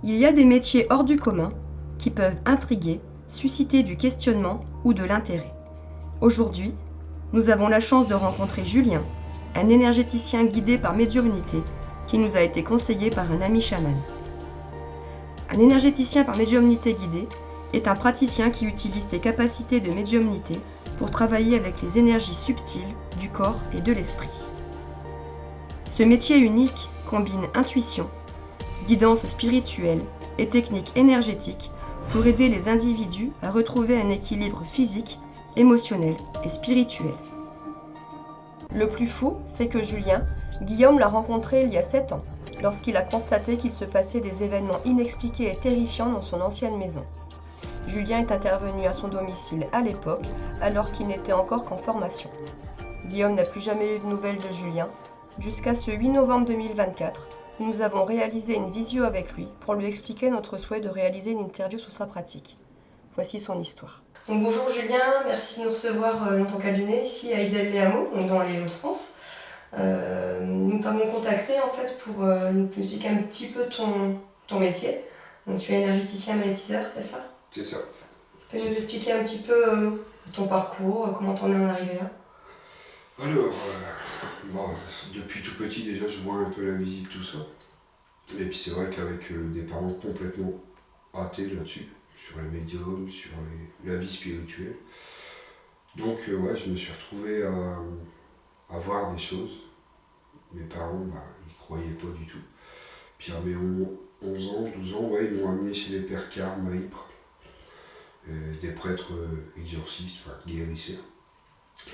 Il y a des métiers hors du commun qui peuvent intriguer, susciter du questionnement ou de l'intérêt. Aujourd'hui, nous avons la chance de rencontrer Julien, un énergéticien guidé par médiumnité qui nous a été conseillé par un ami chaman. Un énergéticien par médiumnité guidée est un praticien qui utilise ses capacités de médiumnité pour travailler avec les énergies subtiles du corps et de l'esprit. Ce métier unique combine intuition, guidance spirituelle et techniques énergétiques pour aider les individus à retrouver un équilibre physique, émotionnel et spirituel. Le plus fou, c'est que Julien, Guillaume l'a rencontré il y a 7 ans, lorsqu'il a constaté qu'il se passait des événements inexpliqués et terrifiants dans son ancienne maison. Julien est intervenu à son domicile à l'époque, alors qu'il n'était encore qu'en formation. Guillaume n'a plus jamais eu de nouvelles de Julien, jusqu'à ce 8 novembre 2024, où nous avons réalisé une visio avec lui pour lui expliquer notre souhait de réaliser une interview sur sa pratique. Voici son histoire. Donc bonjour Julien, merci de nous recevoir dans ton cabinet ici à Issel-les-Hameaux, dans les Hauts-de-France. Nous t'avons contacté en fait pour nous expliquer un petit peu ton métier. Donc tu es énergéticien magnétiseur, c'est ça? C'est ça. Tu peux nous expliquer un petit peu ton parcours, comment t'en es arrivé là? Alors, depuis tout petit déjà je vois un peu l'invisible, tout ça. Et puis c'est vrai qu'avec des parents complètement athées là-dessus, sur les médiums, sur la vie spirituelle. Donc je me suis retrouvé à voir des choses. Mes parents, ils croyaient pas du tout. Puis à mes 11 ans, 12 ans, ils m'ont amené chez les pères Carmes à Ypres. Des prêtres exorcistes, guérisseurs,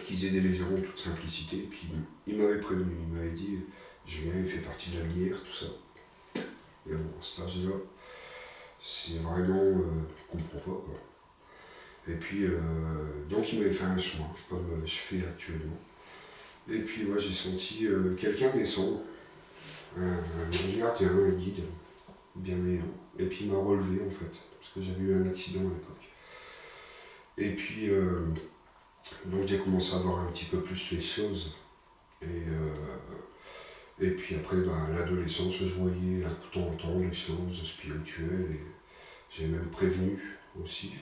qui aidaient les gens en toute simplicité. Et puis il m'avait prévenu, il m'avait dit Julien, il fait partie de la lumière, tout ça. Et bon, à cet âge-là, c'est vraiment je comprends pas quoi. Et puis donc il m'avait fait un soin, comme je fais actuellement. Et puis moi j'ai senti quelqu'un descendre, un gardien, un guide bienveillant. Et puis il m'a relevé en fait, parce que j'avais eu un accident à l'époque. Et puis, donc j'ai commencé à voir un petit peu plus les choses. Et puis après, l'adolescence, je voyais un coup de temps les choses spirituelles. Et j'ai même prévenu aussi.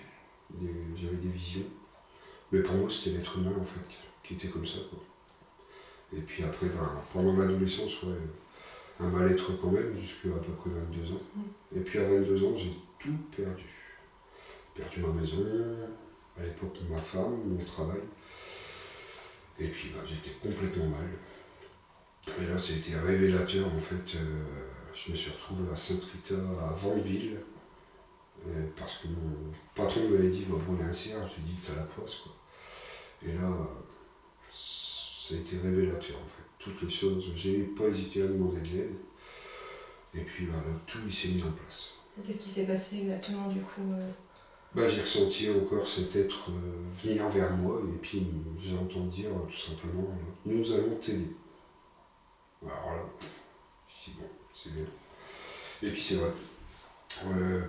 J'avais des visions. Mais pour moi, c'était l'être humain en fait, qui était comme ça, quoi. Et puis après, pendant l'adolescence, un mal-être quand même, jusqu'à à peu près 22 ans. Et puis à 22 ans, j'ai tout perdu. Perdu ma maison, à l'époque ma femme, mon travail. Et puis j'étais complètement mal. Et là c'était révélateur en fait. Je me suis retrouvé à Saint-Rita, à Vandeville, parce que mon patron m'avait dit va brûler un cierge. J'ai dit t'as la poisse quoi. Et là ça a été révélateur en fait. Toutes les choses, j'ai pas hésité à demander de l'aide. Et puis là tout il s'est mis en place. Qu'est-ce qui s'est passé exactement du coup J'ai ressenti encore cet être venir vers moi et puis j'ai entendu dire tout simplement nous allons t'aider. Alors là, je dis bon, c'est bien. Et puis c'est vrai.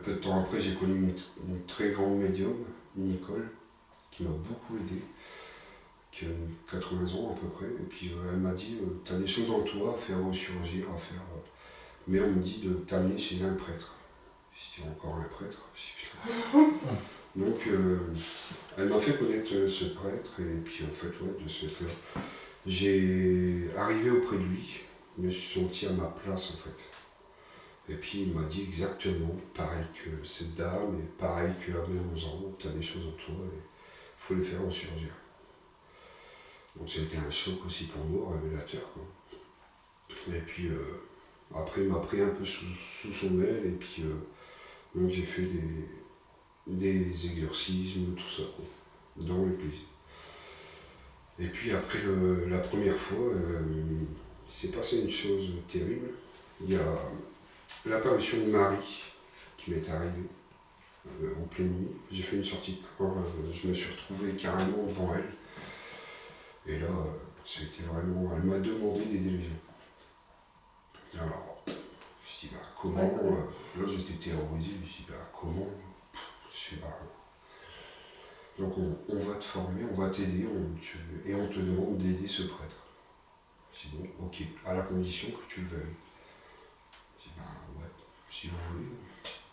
Peu de temps après, j'ai connu une très grande médium, Nicole, qui m'a beaucoup aidé, qui a 80 ans à peu près. Et puis elle m'a dit t'as des choses en toi à faire ressurgir, à faire. Mais on me dit de t'amener chez un prêtre. Je dis encore un prêtre. Donc elle m'a fait connaître ce prêtre et puis en fait de ce fait-là, j'ai arrivé auprès de lui, je me suis senti à ma place en fait. Et puis il m'a dit exactement pareil que cette dame et pareil qu'à mes 11 ans, tu as des choses en toi et il faut les faire ressurgir. Donc ça a été un choc aussi pour moi, révélateur quoi. Et puis après il m'a pris un peu sous son aile et puis donc j'ai fait des exorcismes, tout ça, quoi, dans l'église. Et puis après la première fois, il s'est passé une chose terrible. Il y a l'apparition de Marie qui m'est arrivée en pleine nuit. J'ai fait une sortie de corps, je me suis retrouvé carrément devant elle. Et là, c'était vraiment, elle m'a demandé d'aider les gens. Alors, je dis comment, là j'étais terrorisé, je dis comment, je sais pas. Donc on va te former, on va t'aider et on te demande d'aider ce prêtre. Je dis bon, ok, à la condition que tu le veuilles. Je dis ouais. si vous voulez.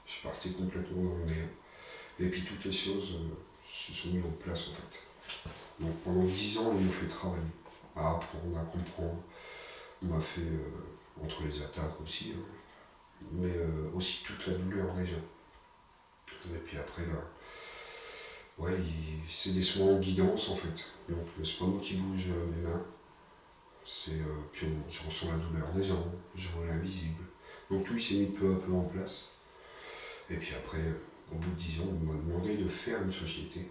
Je partais complètement dans le néant. Et puis toutes les choses se sont mises en place en fait. Donc pendant 10 ans, ils m'ont fait travailler, à apprendre, à comprendre. On m'a fait, entre les attaques aussi, hein, mais aussi toute la douleur déjà. Et puis après, ouais, c'est des soins en guidance en fait. Donc c'est pas moi qui bouge mes mains. Puis je ressens la douleur des jambes, je vois l'invisible. Donc tout s'est mis peu à peu en place. Et puis après, au bout de 10 ans, on m'a demandé de faire une société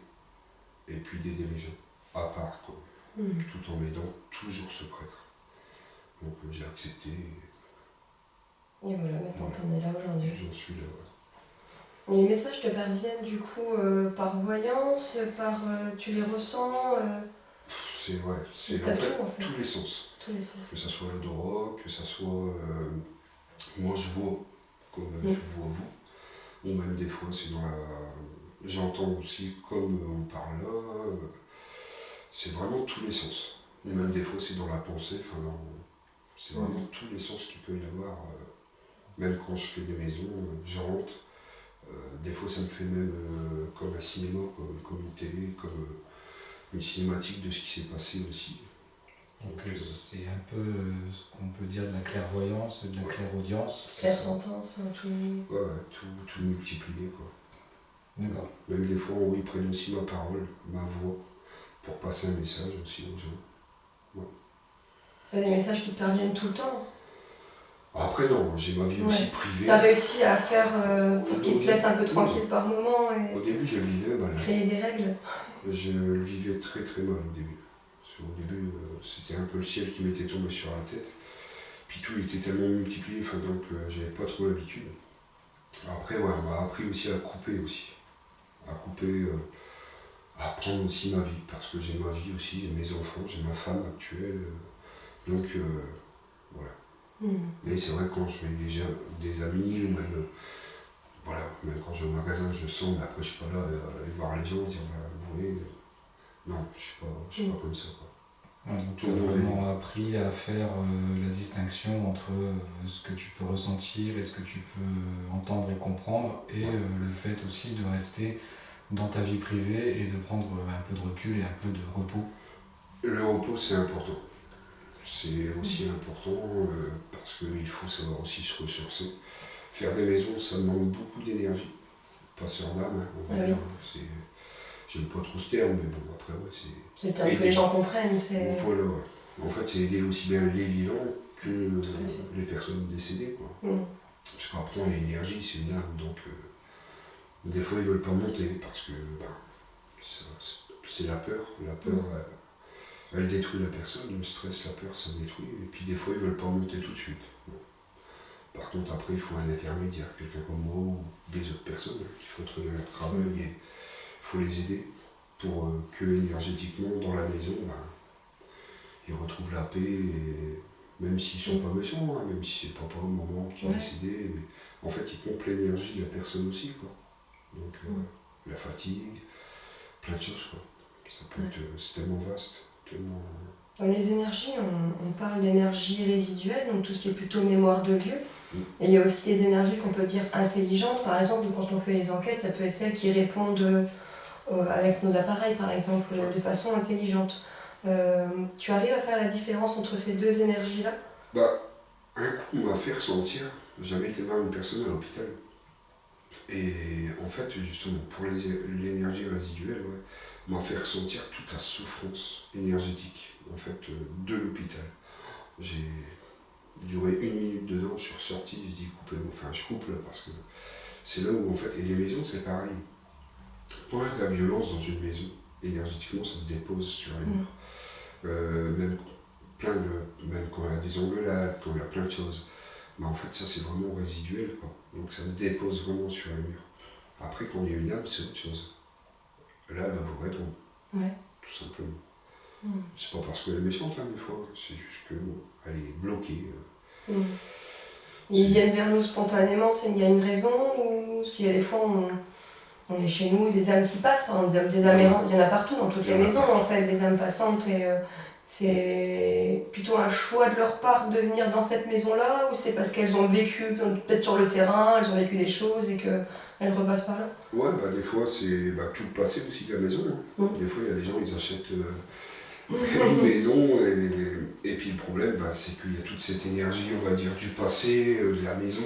et puis d'aider les gens, à part quoi. Tout en aidant toujours ce prêtre. Donc j'ai accepté. Et voilà, maintenant t'en es là aujourd'hui. J'en suis là, ouais. Les messages te parviennent du coup par voyance, tu les ressens C'est vrai, c'est en fait, tous les sens. Tous les sens. Que ça soit l'odorat, que ça soit moi je vois comme je vois vous. Ou même des fois c'est dans la. J'entends aussi comme on parle là. C'est vraiment tous les sens. Ou même des fois c'est dans la pensée, c'est vraiment tous les sens qu'il peut y avoir. Même quand je fais des maisons, je rentre. Des fois ça me fait même comme un cinéma, comme une télé, comme une cinématique de ce qui s'est passé aussi. Donc c'est un peu ce qu'on peut dire de la clairvoyance, de la clairaudience. Clairsentence, tout. Ouais, tout multiplié quoi. D'accord. Même des fois, ils prennent aussi ma parole, ma voix, pour passer un message aussi aux gens. Ouais. Tu as des messages qui te parviennent tout le temps? Après non, j'ai ma vie aussi privée. Tu as réussi à faire pour qu'ils te laissent un peu tranquille par moment et au début, je le vivais mal. Créer des règles? Je le vivais très très mal au début. Parce qu'au début, c'était un peu le ciel qui m'était tombé sur la tête. Puis tout était tellement multiplié, donc j'avais pas trop l'habitude. Après, ouais, on m'a appris aussi à couper aussi. À couper, à prendre aussi ma vie, parce que j'ai ma vie aussi, j'ai mes enfants, j'ai ma femme actuelle, donc voilà. Et c'est vrai que quand je fais des amis, ou même, même quand je vais au magasin, je sens, mais après je suis pas là à aller voir les gens, dire, vous voyez, non, je suis pas comme ça. Quoi. Ouais, donc tu as vraiment appris à faire la distinction entre ce que tu peux ressentir et ce que tu peux entendre et comprendre, et le fait aussi de rester dans ta vie privée et de prendre un peu de recul et un peu de repos. Le repos, c'est important. C'est aussi important parce qu'il faut savoir aussi se ressourcer. Faire des maisons, ça demande beaucoup d'énergie. Passeur d'âme, hein, on va dire. J'aime pas trop ce terme, mais bon, après, c'est le terme que les gens comprennent. Voilà, en fait, c'est aider aussi bien les vivants que les personnes décédées. Quoi. Parce qu'après, on a l'énergie, c'est une âme, donc des fois, ils veulent pas monter parce que c'est la peur. La peur, elle détruit la personne, le stress, la peur, ça détruit. Et puis des fois, ils veulent pas monter tout de suite. Bon. Par contre, après, il faut un intermédiaire, quelqu'un comme moi ou des autres personnes qui font très bien leur travail et il faut les aider pour que énergétiquement, dans la maison, ils retrouvent la paix, et même s'ils sont pas méchants, même si c'est papa ou maman qui est décédé, mais en fait, ils pompent l'énergie de la personne aussi, quoi. Donc, la fatigue, plein de choses, quoi. Ça peut être, c'est tellement vaste, tellement... Dans les énergies, on parle d'énergie résiduelle, donc tout ce qui est plutôt mémoire de lieu. Et il y a aussi les énergies qu'on peut dire intelligentes. Par exemple, quand on fait les enquêtes, ça peut être celles qui répondent avec nos appareils, par exemple, de façon intelligente. Tu arrives à faire la différence entre ces deux énergies-là? Un coup, on m'a fait ressentir, j'avais été voir une personne à l'hôpital. Et en fait, justement, pour l'énergie résiduelle, m'a fait ressentir toute la souffrance énergétique en fait, de l'hôpital. J'ai duré 1 minute dedans, je suis ressorti, j'ai dit coupez-moi, je coupe là parce que c'est là où en fait, et les maisons c'est pareil. Quand il y a de la violence dans une maison, énergétiquement ça se dépose sur les murs. Même quand il y a des engueulades, quand il y a plein de choses. Mais en fait ça c'est vraiment résiduel quoi. Donc ça se dépose vraiment sur les murs. Après quand il y a une âme c'est autre chose. Là elle va vous répondre. Tout simplement. C'est pas parce qu'elle est méchante des fois, c'est juste qu'elle est bloquée. Ils viennent vers nous spontanément, il y a une raison ou parce qu'il y a des fois on est chez nous, des âmes qui passent, par exemple, des âmes errantes, il y en a partout dans toutes les maisons en fait, des âmes passantes et c'est plutôt plutôt un choix de leur part de venir dans cette maison-là, ou c'est parce qu'elles ont vécu peut-être sur le terrain, elles ont vécu des choses et qu'elles repassent par là? Ouais, des fois, c'est tout le passé aussi de la maison. Hein. Des fois, il y a des gens, ils achètent une maison, et puis le problème, c'est qu'il y a toute cette énergie, on va dire, du passé, de la maison.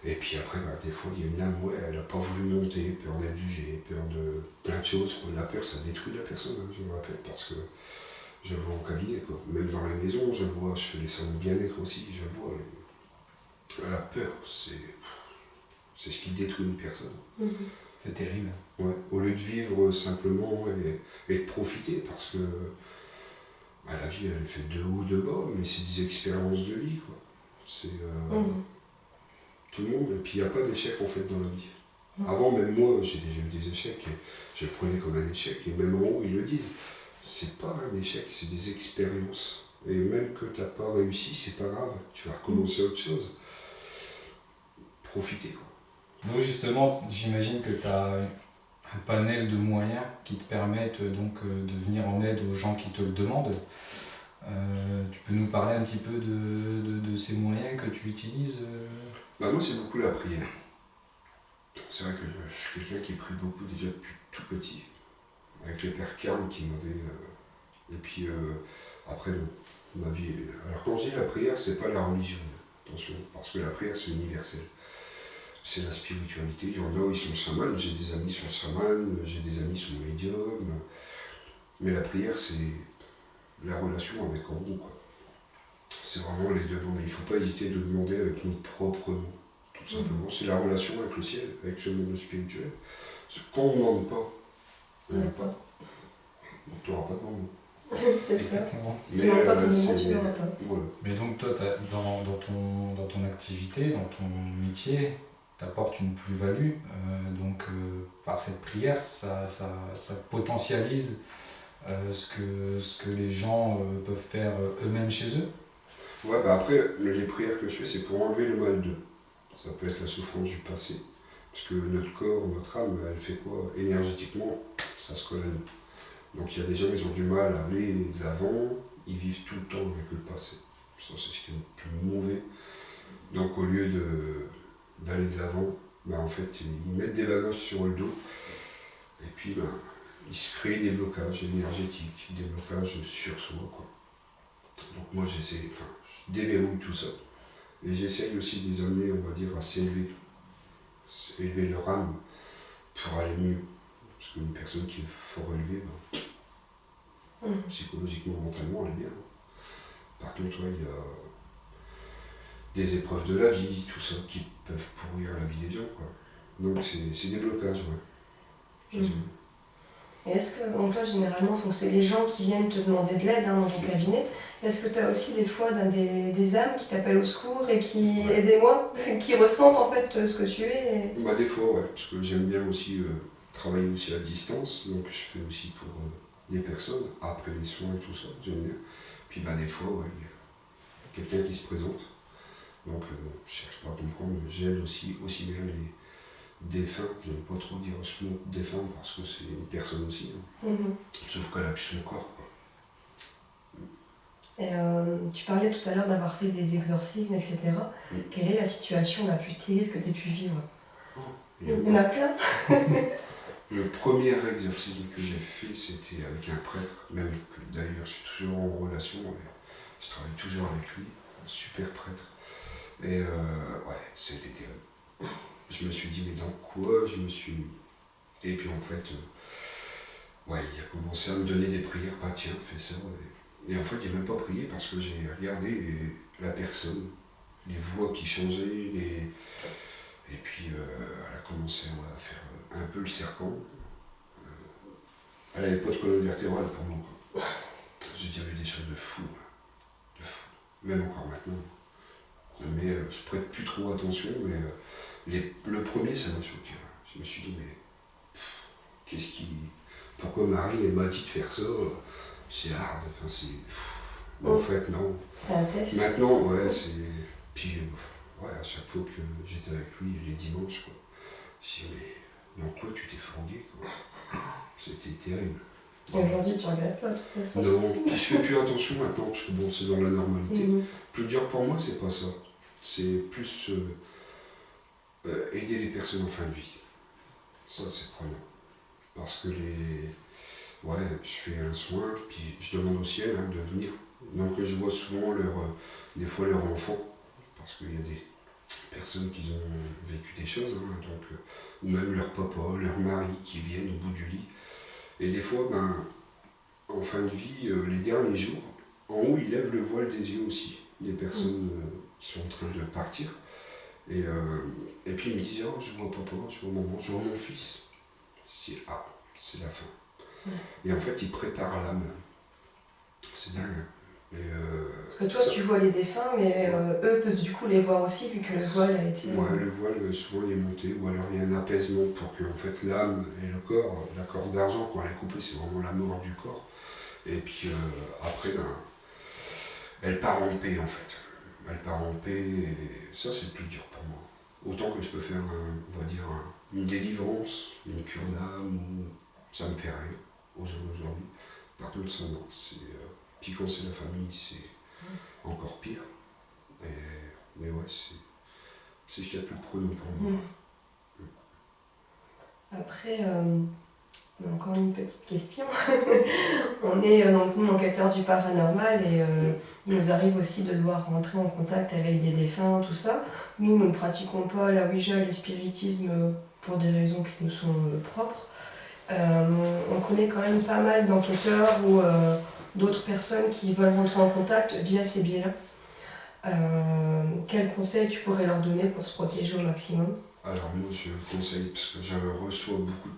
Et puis après, des fois, il y a une âme, elle n'a pas voulu monter, peur d'être jugée, peur de plein de choses. La peur, ça détruit la personne, hein, je me rappelle, parce que je le vois en cabinet, quoi. Même dans la maison, je fais les salons de bien-être aussi, je vois. La peur, c'est ce qui détruit une personne. C'est terrible. Ouais, au lieu de vivre simplement et de profiter, parce que la vie, elle fait de haut, de bas, mais c'est des expériences de vie, quoi. C'est tout le monde, et puis il n'y a pas d'échec en fait dans la vie. Avant, même moi, j'ai déjà eu des échecs, et je le prenais comme un échec, et même en haut, ils le disent. C'est pas un échec, c'est des expériences. Et même que tu n'as pas réussi, c'est pas grave, tu vas recommencer autre chose. Profiter, quoi. Donc justement, j'imagine que tu as un panel de moyens qui te permettent donc de venir en aide aux gens qui te le demandent. Tu peux nous parler un petit peu de ces moyens que tu utilises? Moi, c'est beaucoup la prière. C'est vrai que je suis quelqu'un qui prie beaucoup déjà depuis tout petit, avec les pères Carmes qui m'avaient... et puis après, ma vie... Alors quand je dis la prière, c'est pas la religion, attention, parce que la prière, c'est universel. C'est la spiritualité. Il y en a, ils sont chamans, j'ai des amis qui sont chamans, j'ai des amis qui sont médiums. Mais la prière, c'est la relation avec en haut, quoi. C'est vraiment les demandes. Il ne faut pas hésiter de demander avec nos propres mots, tout simplement. C'est la relation avec le ciel, avec ce monde spirituel. Parce que quand on ne demande pas, on n'a pas. Donc tu n'auras pas de demande. C'est ça. Exactement. Tu n'auras pas ton moment, tu n'auras pas. Voilà. Mais donc toi, dans ton activité, dans ton métier, tu apportes une plus-value. Par cette prière, ça potentialise ce que les gens peuvent faire eux-mêmes chez eux. Ouais, après, les prières que je fais, c'est pour enlever le mal d'eux. Ça peut être la souffrance du passé. Parce que notre corps, notre âme, elle fait quoi? Énergétiquement, ça se colle à nous. Donc il y a des gens, ils ont du mal à aller de l'avant, ils vivent tout le temps avec le passé. Ça, c'est ce qui est le plus mauvais. Donc au lieu d'aller de l'avant, en fait, ils mettent des bagages sur le dos. Et puis, ils se créent des blocages énergétiques, des blocages sur soi, quoi. Donc moi, je déverrouille tout ça. Et j'essaye aussi de les amener, on va dire, à s'élever leur âme pour aller mieux. Parce qu'une personne qui est fort élevée, psychologiquement, mentalement, elle est bien. Par contre, il y a des épreuves de la vie, tout ça, qui peuvent pourrir la vie des gens, quoi. Donc c'est des blocages, qu'ils ont. Et est-ce que, donc là, généralement, c'est les gens qui viennent te demander de l'aide dans ton cabinet. Est-ce que tu as aussi des fois des âmes qui t'appellent au secours et qui, aidez-moi, qui ressentent en fait ce que tu es Des fois, parce que j'aime bien aussi travailler aussi à distance, donc je fais aussi pour des personnes, après les soins et tout ça, j'aime bien. Puis des fois, il y a quelqu'un qui se présente, donc je cherche pas à comprendre, mais j'aide aussi bien les défunts, j'aime pas trop dire ce mot défunt parce que c'est une personne aussi, sauf qu'elle a plus son corps, quoi. Et tu parlais tout à l'heure d'avoir fait des exorcismes, etc. Quelle est la situation la plus terrible que tu aies pu vivre? Il y en a plein. Le premier exorcisme que j'ai fait, c'était avec un prêtre, même que d'ailleurs je suis toujours en relation, je travaille toujours avec lui, un super prêtre. Et c'était terrible. Je me suis dit, mais dans quoi je me suis mis? Et puis en fait, il a commencé à me donner des prières, tiens, fais ça. Et en fait, j'ai même pas prié parce que j'ai regardé la personne, les voix qui changeaient, et puis elle a commencé à faire un peu le serpent. Elle n'avait pas de colonne vertébrale pour moi, quoi. J'ai déjà vu des choses de fou, même encore maintenant. Mais je prête plus trop attention, mais le premier, ça m'a choqué. Je me suis dit, mais pourquoi Marie, elle m'a dit de faire ça? C'est hard, mais en fait, non. C'est un test. Maintenant, c'est... Puis, à chaque fois que j'étais avec lui, les dimanches, quoi, je me dis, mais dans quoi tu t'es fourgué, quoi? C'était terrible. Et aujourd'hui, tu regrettes pas, de toute façon. Non, je fais plus attention maintenant, parce que bon, c'est dans la normalité. Mhm. Plus dur pour moi, c'est pas ça. C'est plus aider les personnes en fin de vie. Ça, c'est prenant. Parce que ouais, je fais un soin, puis je demande au ciel de venir. Donc je vois souvent des fois leurs enfants, parce qu'il y a des personnes qui ont vécu des choses, ou même leur papa, leur mari qui viennent au bout du lit. Et des fois, en fin de vie, les derniers jours, en haut, ils lèvent le voile des yeux aussi, des personnes qui sont en train de partir. Et puis ils me disent, oh, je vois papa, je vois maman, je vois mon fils. Je dis, ah, c'est la fin. Et en fait, ils préparent l'âme. C'est dingue. Parce que toi, tu vois les défunts, mais eux peuvent du coup les voir aussi, vu que le voile a été... Ouais, le voile, souvent, il est monté, ou alors il y a un apaisement pour que en fait, l'âme et le corps, la corde d'argent, quand elle est coupée, c'est vraiment la mort du corps. Et puis après, elle part en paix, en fait. Elle part en paix, et ça, c'est le plus dur pour moi. Autant que je peux faire, on va dire, une délivrance, une cure d'âme, ça me fait rien aujourd'hui. Par contre, ça, non. Puis quand c'est la famille, c'est encore pire. Mais ouais, c'est ce qu'il y a de plus prenant pour moi. Après, on a encore une petite question. On est donc nous enquêteurs du paranormal et il nous arrive aussi de devoir rentrer en contact avec des défunts, tout ça. Nous ne pratiquons pas la Ouija et le spiritisme pour des raisons qui nous sont propres. On connaît quand même pas mal d'enquêteurs ou d'autres personnes qui veulent rentrer en contact via ces biais-là. Quels conseils tu pourrais leur donner pour se protéger au maximum? Alors moi je conseille, parce que je reçois beaucoup,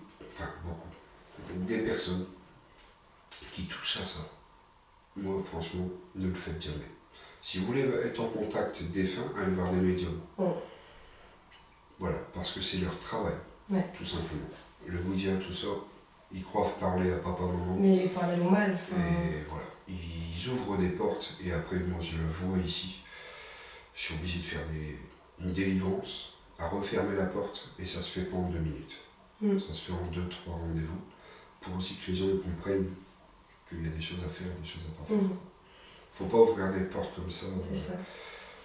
des personnes qui touchent à ça. Moi franchement, ne le faites jamais. Si vous voulez être en contact défunt, allez voir des médiums. Voilà, parce que c'est leur travail, tout simplement. Le Ouija, tout ça, ils croient parler à papa, maman. Mais ils parlent au mal. Et voilà, ils ouvrent des portes, et après moi je le vois ici. Je suis obligé de faire une délivrance, à refermer la porte, et ça se fait pas en 2 minutes. Ça se fait en 2-3 rendez-vous, pour aussi que les gens comprennent qu'il y a des choses à faire, des choses à pas faire. Faut pas ouvrir des portes comme ça. C'est ça.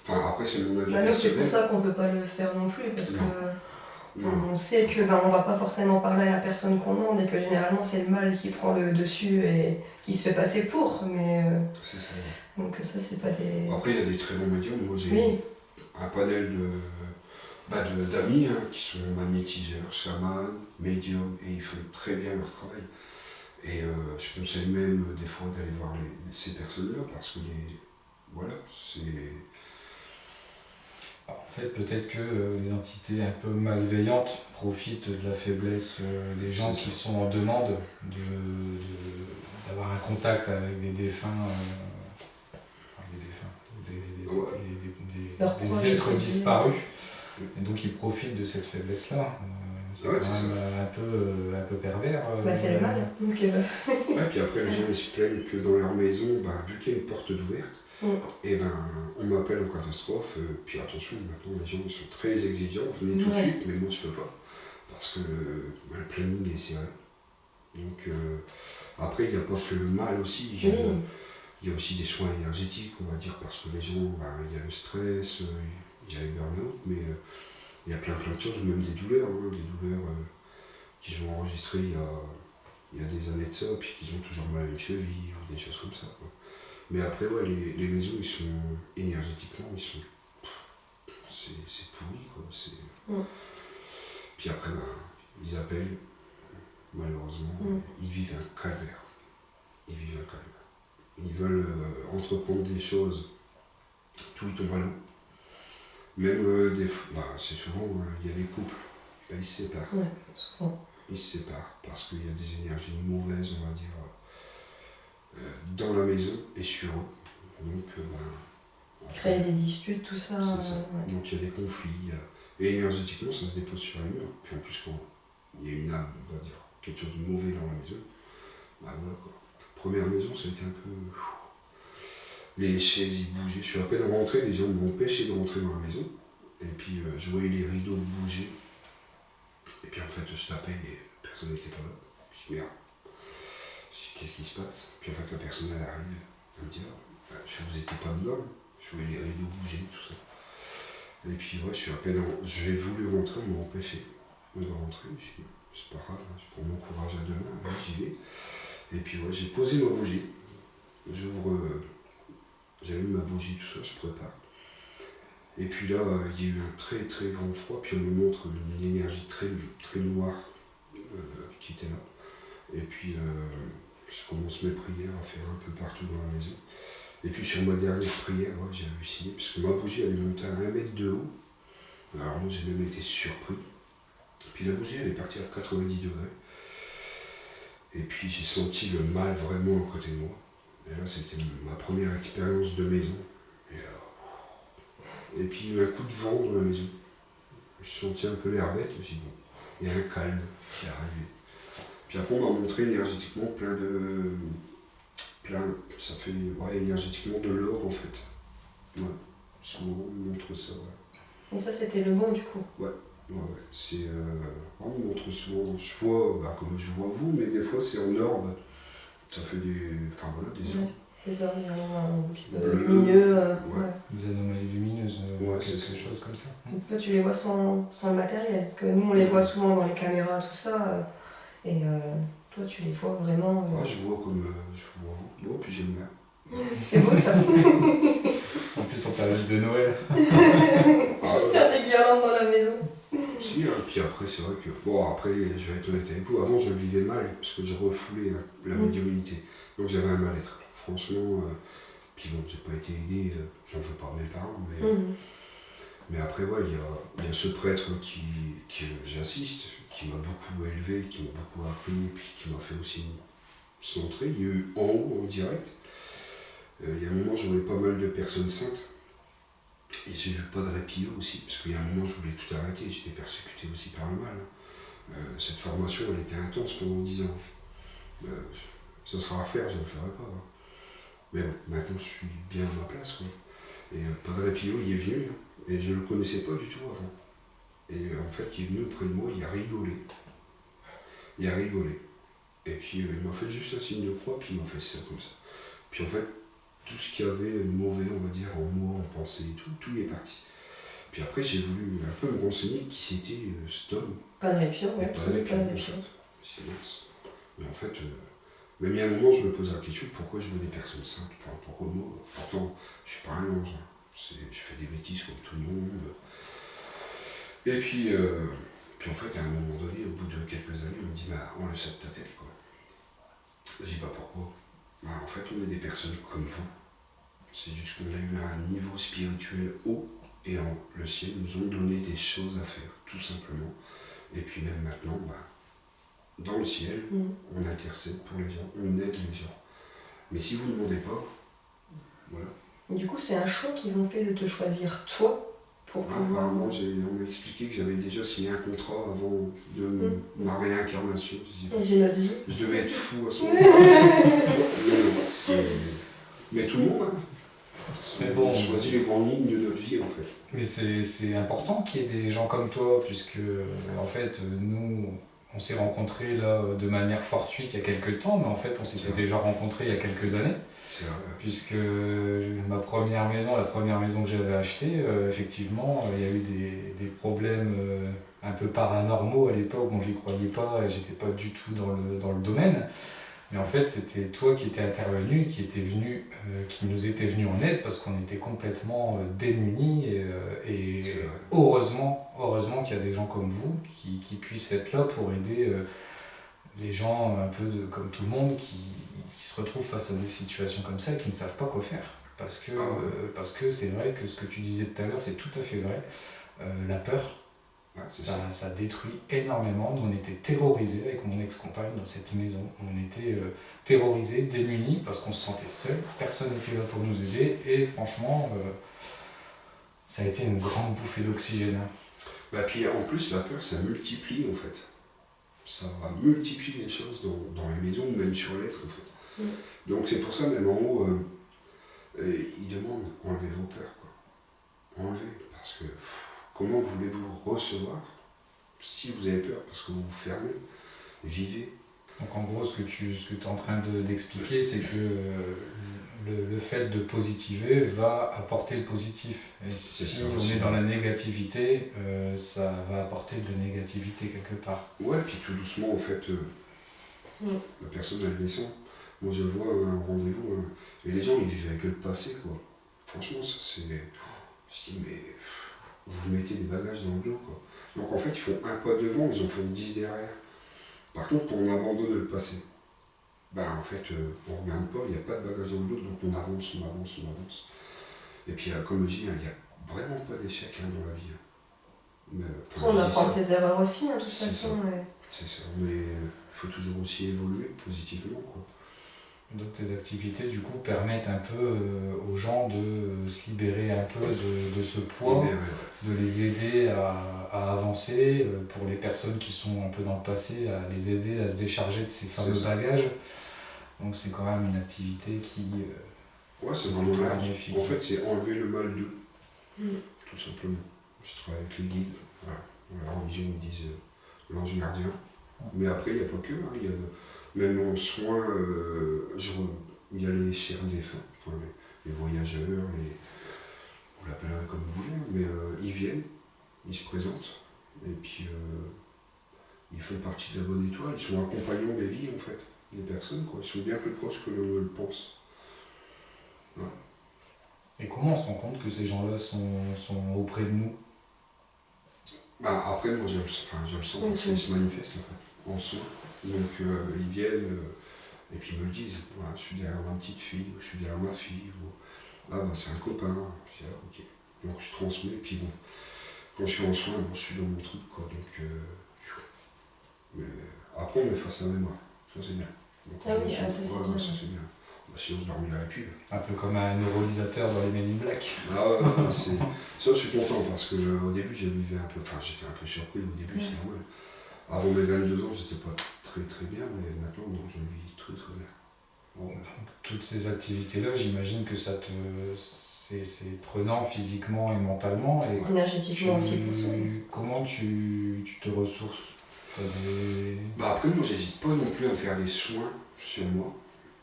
Enfin, après, c'est mon avis personnel. C'est pour ça qu'on ne veut pas le faire non plus, parce qu'on sait que on va pas forcément parler à la personne qu'on demande, et que généralement c'est le mal qui prend le dessus et qui se fait passer pour. Mais, c'est ça. Donc ça, c'est pas des... Après, il y a des très bons médiums. Moi, j'ai un panel d'amis qui sont magnétiseurs, chamans, médiums, et ils font très bien leur travail. Et je conseille même des fois d'aller voir ces personnes-là, parce que voilà, c'est... En fait, peut-être que les entités un peu malveillantes profitent de la faiblesse des gens qui sont en demande d'avoir un contact avec des défunts, des êtres disparus. Et donc ils profitent de cette faiblesse-là. C'est quand même un peu pervers. C'est le mal. Donc, puis après, les gens ils se plaignent que dans leur maison, vu qu'il y a une porte d'ouverte, et on m'appelle en catastrophe. Puis attention, maintenant les gens sont très exigeants, venez tout de suite, mais moi je peux pas. Parce que le planning est serré. Donc après, il n'y a pas que le mal aussi. Il y a aussi des soins énergétiques, on va dire, parce que les gens, il y a le stress, il y a les burn-out, mais il y a plein de choses, ou même des douleurs qu'ils ont enregistrées il y a des années de ça, puis qu'ils ont toujours mal à une cheville, ou des choses comme ça. Mais après, les maisons, ils sont énergétiquement, c'est pourri, quoi. Puis après, ils appellent, malheureusement, ils vivent un calvaire. Ils veulent entreprendre des choses, tout ils tombent à l'eau. Même c'est souvent, il y a des couples, ils se séparent. Souvent. Ils se séparent parce qu'il y a des énergies mauvaises, on va dire, dans la maison et sur eux. Donc, créer des disputes, tout ça. C'est ça. Donc il y a des conflits. Et énergétiquement, ça se dépose sur les murs. Puis en plus, quand il y a une âme, on va dire, quelque chose de mauvais dans la maison, voilà quoi. Première maison, ça a été un peu... Les chaises, ils bougeaient. Je suis à peine rentré, les gens m'empêchaient de rentrer dans la maison. Et puis je voyais les rideaux bouger. Et puis en fait, je tapais et personne n'était pas là. Je dis merde. qu'est-ce qui se passe? Puis en fait, la personne, elle arrive, elle me dit, vous étiez pas dedans, je voyais les rideaux bouger, tout ça. Et puis, ouais, j'ai voulu rentrer, on m'a empêché de rentrer. J'ai dit, c'est pas grave, je prends mon courage à deux mains, ouais, j'y vais. Et puis, ouais, j'ai posé ma bougie. J'allume ma bougie, tout ça, je prépare. Et puis là, il y a eu un très très grand froid, puis on me montre une énergie très, très noire qui était là. Et puis, je commence mes prières à faire un peu partout dans la maison. Et puis sur ma dernière prière, ouais, j'ai halluciné, puisque ma bougie elle est montée à 1 mètre de haut. Alors moi j'ai même été surpris. Puis la bougie elle est partie à 90 degrés. Et puis j'ai senti le mal vraiment à côté de moi. Et là c'était ma première expérience de maison. Et puis il y a eu un coup de vent dans la maison. Je sentis un peu l'air bête, j'ai dit bon, il y a un calme qui est arrivé. Puis après on m'a montré énergétiquement ça fait énergétiquement de l'or en fait. Ouais, souvent on montre ça, ouais. Et ça, c'était le bon du coup. Ouais. C'est, on montre souvent, je vois, comme je vois vous, mais des fois c'est en orbe. Ça fait des orbes. Des orbes lumineux. Ouais. Des anomalies lumineuses, c'est quelque ça. chose comme ça. Donc toi, tu les vois sans le matériel, parce que nous, on les voit souvent dans les caméras, tout ça. Et toi, tu les vois vraiment. Je vois comme je vois vous. Bon, puis j'aime bien. C'est beau ça. En plus, en période de Noël. Il y a des guirlandes dans la maison. Si, puis après, c'est vrai que. Bon, après, je vais être honnête avec vous. Avant, je le vivais mal, parce que je refoulais la médiumnité. Donc j'avais un mal-être. Franchement, puis bon, j'ai pas été aidé, j'en veux pas mes parents, mais après, ouais, il y a ce prêtre qui j'assiste, qui m'a beaucoup élevé, qui m'a beaucoup appris, et puis qui m'a fait aussi centrer. Il y a eu en haut, en direct. Il y a un moment, j'aurais pas mal de personnes saintes. Et j'ai vu pas de répit aussi, parce qu'il y a un moment, je voulais tout arrêter, j'étais persécuté aussi par le mal. Cette formation, elle était intense pendant 10 ans. Ça sera à refaire, je ne le ferai pas. Mais bon, maintenant, je suis bien à ma place, quoi. Et Padre Pio, il est venu, et je ne le connaissais pas du tout avant. Et en fait, il est venu auprès de moi, il a rigolé. Et puis, il m'a fait juste un signe de croix, puis il m'a fait ça comme ça. Puis en fait, tout ce qu'il y avait de mauvais, on va dire, en mots, en pensée et tout est parti. Puis après, j'ai voulu un peu me renseigner qui c'était cet homme. Padre Pio, ouais, Padre Pio, Padre Pio. C'est mince. Mais en fait, même il y a un moment, je me posais la question, pourquoi je veux des personnes saintes? Enfin, pourquoi moi? Pourtant, je suis pas un ange. Je fais des bêtises comme tout le monde. Et puis en fait, à un moment donné, au bout de quelques années, on me dit, enlève ça de ta tête, quoi. Je dis pas pourquoi. En fait, on est des personnes comme vous. C'est juste qu'on a eu un niveau spirituel haut et le ciel nous ont donné des choses à faire, tout simplement. Et puis même maintenant, dans le ciel, on intercède pour les gens, on aide les gens. Mais si vous ne demandez pas, voilà. Et du coup, c'est un choix qu'ils ont fait de te choisir toi pour pouvoir. Apparemment, on m'a expliqué que j'avais déjà signé un contrat avant de ma réincarnation. Je devais être fou à ce moment-là. Mais tout le monde, on choisit les grandes lignes de notre vie en fait. Mais c'est important qu'il y ait des gens comme toi, puisque en fait, nous, on s'est rencontrés là de manière fortuite il y a quelques temps, mais en fait, on s'était déjà rencontrés il y a quelques années. C'est vrai. Puisque la première maison que j'avais achetée, effectivement, il y a eu des problèmes un peu paranormaux à l'époque. Bon, j'y croyais pas et j'étais pas du tout dans le domaine. Mais en fait, c'était toi qui étais intervenu, qui nous était venu en aide parce qu'on était complètement démunis. Et heureusement qu'il y a des gens comme vous qui puissent être là pour aider les gens un peu comme tout le monde qui se retrouvent face à des situations comme ça et qui ne savent pas quoi faire. Parce que c'est vrai que ce que tu disais tout à l'heure, c'est tout à fait vrai. La peur, ça détruit énormément. Nous, on était terrorisés avec mon ex-compagne dans cette maison. On était terrorisés, démunis, parce qu'on se sentait seuls. Personne n'était là pour nous aider. Et franchement, ça a été une grande bouffée d'oxygène. Puis en plus, la peur, ça multiplie en fait. Ça multiplie les choses dans les maisons, ou même sur l'être en fait. Donc c'est pour ça, même en haut, ils demandent enlevez vos peurs, quoi. Enlevez, parce que comment voulez-vous recevoir si vous avez peur, parce que vous vous fermez? Vivez. Donc en gros, ce que tu es en train d'expliquer, c'est que le fait de positiver va apporter le positif. Et si on est dans la négativité, ça va apporter de la négativité quelque part. Ouais, puis tout doucement, en fait, la personne, elle descend. Moi, je vois un rendez-vous, et les gens, ils vivent avec le passé, quoi. Franchement, ça, c'est... Je dis, mais vous mettez des bagages dans le dos, quoi. Donc, en fait, ils font un pas devant, ils en font 10 derrière. Par contre, quand on abandonne le passé, en fait, on ne regarde pas, il n'y a pas de bagage dans le dos, donc on avance. Et puis, comme je dis, il n'y a vraiment pas d'échec dans la vie. Mais, on apprend de ses erreurs aussi, de toute façon. C'est ça, mais il faut toujours aussi évoluer positivement, quoi. Donc tes activités, du coup, permettent un peu aux gens de se libérer un peu de ce poids, de les aider à avancer, pour les personnes qui sont un peu dans le passé, à les aider à se décharger de ces fameux bagages. Donc c'est quand même une activité qui... ouais, c'est vraiment magnifique. En fait, c'est enlever le mal d'eux, tout simplement. Je travaille avec les guides, voilà. La religion, ils disent l'ange gardien. Mais après, il n'y a pas que, il y a même en soins, il y a les chers défunts, enfin, les voyageurs, vous l'appellerez comme vous voulez, mais ils viennent, ils se présentent, et puis ils font partie de la bonne étoile, ils sont accompagnants des vies en fait, des personnes, quoi. Ils sont bien plus proches que l'on ne le pense. Ouais. Et comment on se rend compte que ces gens-là sont auprès de nous? Après, moi, je le sens parce qu'ils se manifestent en soins. Donc, ils viennent et puis ils me le disent. Je suis derrière ma petite fille, je suis derrière ma fille. C'est un copain. Je dis, ok. Donc, je transmets. Puis bon, quand je suis en soins, je suis dans mon truc, quoi. Donc, mais après, on est face à la mémoire. Ça, c'est bien. Donc, ça, c'est bien. Ça, c'est bien. Sinon, je dormirais plus. Un peu comme un neuralisateur dans les Men in Black. Ça, je suis content parce qu'au début, j'étais un peu surpris au début, c'est normal. Avant mes 22 ans, j'étais pas très très bien, mais maintenant, je vis très très bien. Donc, toutes ces activités-là, j'imagine que c'est prenant physiquement et mentalement. Et énergétiquement aussi pour toi. Comment tu te ressources? Après, moi, j'hésite pas non plus à me faire des soins sur moi.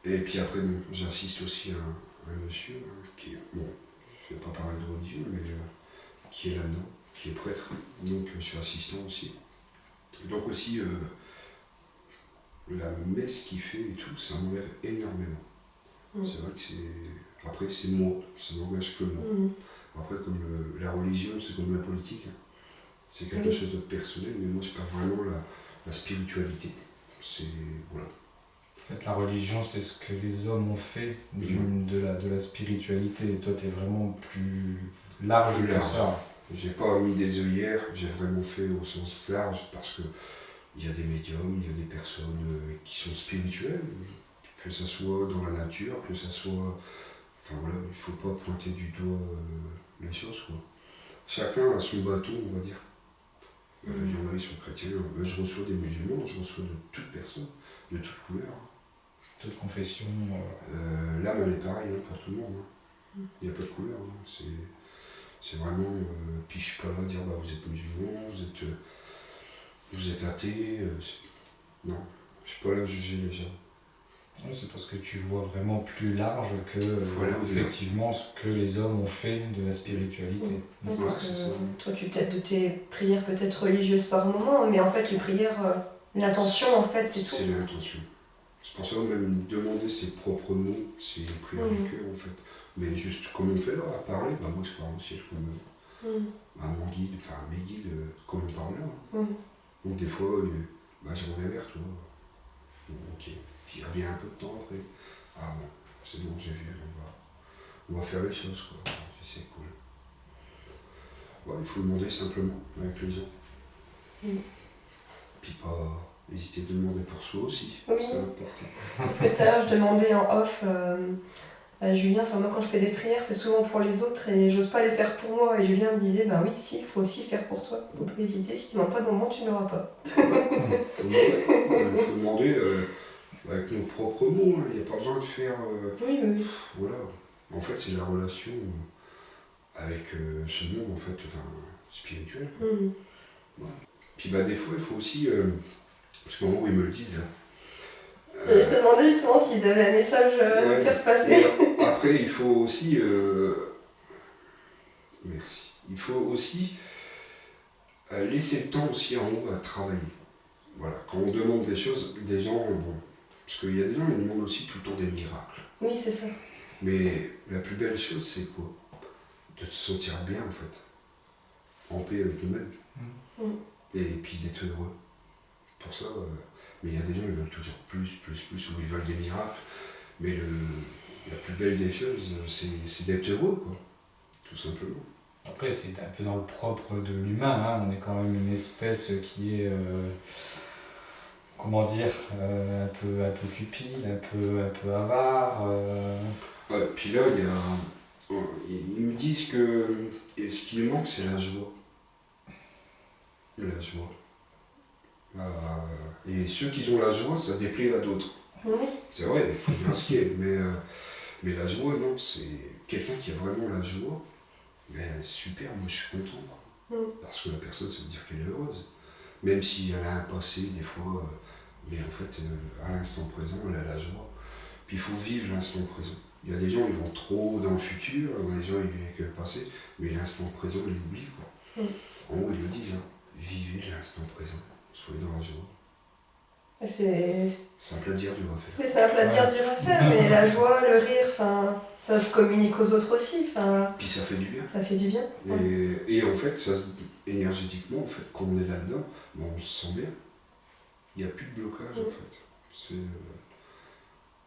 Et puis après, j'assiste aussi à un monsieur qui est, je ne vais pas parler de religion, mais qui est là-dedans, qui est prêtre. Donc je suis assistant aussi. Donc aussi, la messe qu'il fait et tout, ça m'enlève énormément. C'est vrai que après, c'est moi, ça n'engage que moi. Après, comme la religion, c'est comme la politique. C'est quelque chose de personnel, mais moi, je parle vraiment la spiritualité. Voilà. En fait, la religion, c'est ce que les hommes ont fait de la spiritualité. Et toi, tu es vraiment plus large que ça. J'ai pas mis des œillères, j'ai vraiment fait au sens large parce que il y a des médiums, il y a des personnes qui sont spirituelles, que ce soit dans la nature, que ce soit... Enfin voilà, il faut pas pointer du doigt les choses, quoi. Chacun a son bateau, on va dire. Il y en a qui sont chrétiens, je reçois des musulmans, je reçois de toutes personnes, de toutes couleurs. Toute confession. L'âme, elle est pareille pour tout le monde. Il n'y a pas de couleur. C'est vraiment. Puis je suis pas là à dire vous êtes musulman, vous êtes athée. Non, je suis pas là à juger les gens. Oui, c'est parce que tu vois vraiment plus large que effectivement ce que les hommes ont fait de la spiritualité. Parce que toi, tu t'aides de tes prières peut-être religieuses par moment, mais en fait, les prières, l'intention, en fait, c'est tout. C'est l'intention. C'est pour ça que même demander ses propres mots, c'est une prière du cœur, en fait. Mais juste comme on fait là, à parler, moi je parle aussi comme mon guide, mes guides, comme on parle là. Donc des fois, je reviens vers toi. Ok. Puis il revient un peu de temps après. C'est bon, j'ai vu, on va faire les choses, quoi. C'est cool. Il faut demander simplement avec les gens. Puis pas hésiter de demander pour soi aussi. Oui. C'est important. Parce que tout à l'heure, je demandais en off à Julien, moi quand je fais des prières, c'est souvent pour les autres et j'ose pas les faire pour moi. Et Julien me disait, oui, si, il faut aussi faire pour toi. Faut pas hésiter, si tu ne demandes pas de moment, tu n'auras pas. Il faut demander avec nos propres mots, il n'y a pas besoin de faire... Oui. Voilà. En fait, c'est la relation avec ce monde, en fait, spirituel. Ouais. Puis des fois, il faut aussi... parce qu'en gros, ils me le disent, là. Et se demander justement s'ils avaient un message à nous faire passer. Après, il faut aussi... Merci. Il faut aussi laisser le temps aussi en haut à travailler. Voilà, quand on demande des choses, des gens... Bon, parce qu'il y a des gens qui demandent aussi tout le temps des miracles. Oui, c'est ça. Mais la plus belle chose, c'est quoi? De te sentir bien, en fait. En paix avec nous-mêmes. Et puis d'être heureux. Pour ça, mais il y a des gens qui veulent toujours plus, ou ils veulent des miracles. Mais la plus belle des choses, c'est d'être heureux, quoi. Tout simplement. Après, c'est un peu dans le propre de l'humain, hein. On est quand même une espèce qui est, comment dire, un peu cupide, un peu avare. Ouais, puis là, ils me disent que ce qui manque, c'est la joie. La joie. Et ceux qui ont la joie, ça déplaît à d'autres. Oui. C'est vrai, il faut bien ce qu'il y ait, mais la joie, non, c'est quelqu'un qui a vraiment la joie. Ben, super, moi je suis content. Parce que la personne, ça veut dire qu'elle est heureuse. Même si elle a un passé, des fois, mais en fait, à l'instant présent, elle a la joie. Puis il faut vivre l'instant présent. Il y a des gens, ils vont trop dans le futur, il y a des gens, ils vivent avec le passé, mais l'instant présent, ils l'oublient, quoi. En haut, ils le disent, hein, vivez l'instant présent, soyez dans la joie. C'est simple à dire, dur à faire. C'est simple à dire, dur à faire, mais la joie, le rire, ça se communique aux autres aussi. Puis ça fait du bien. Ça fait du bien. Et en fait, énergétiquement, en fait, quand on est là-dedans, on se sent bien. Il n'y a plus de blocage, en fait. C'est...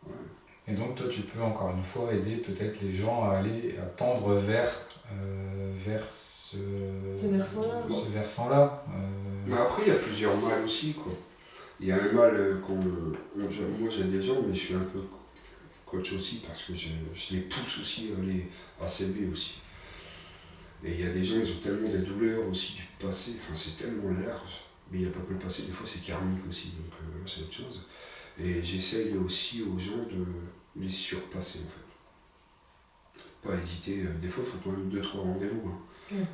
ouais. Et donc toi, tu peux encore une fois aider peut-être les gens à tendre vers ce versant-là. Mais après, il y a plusieurs mâles aussi, quoi. Il y a un mâle moi j'ai des gens, mais je suis un peu coach aussi parce que je les pousse aussi à s'élever aussi. Et il y a des gens, ils ont tellement des douleurs aussi du passé, c'est tellement large, mais il n'y a pas que le passé, des fois c'est karmique aussi, donc c'est autre chose. Et j'essaye aussi aux gens de les surpasser en fait. Pas hésiter, des fois il faut quand même 2-3 rendez-vous. Hein.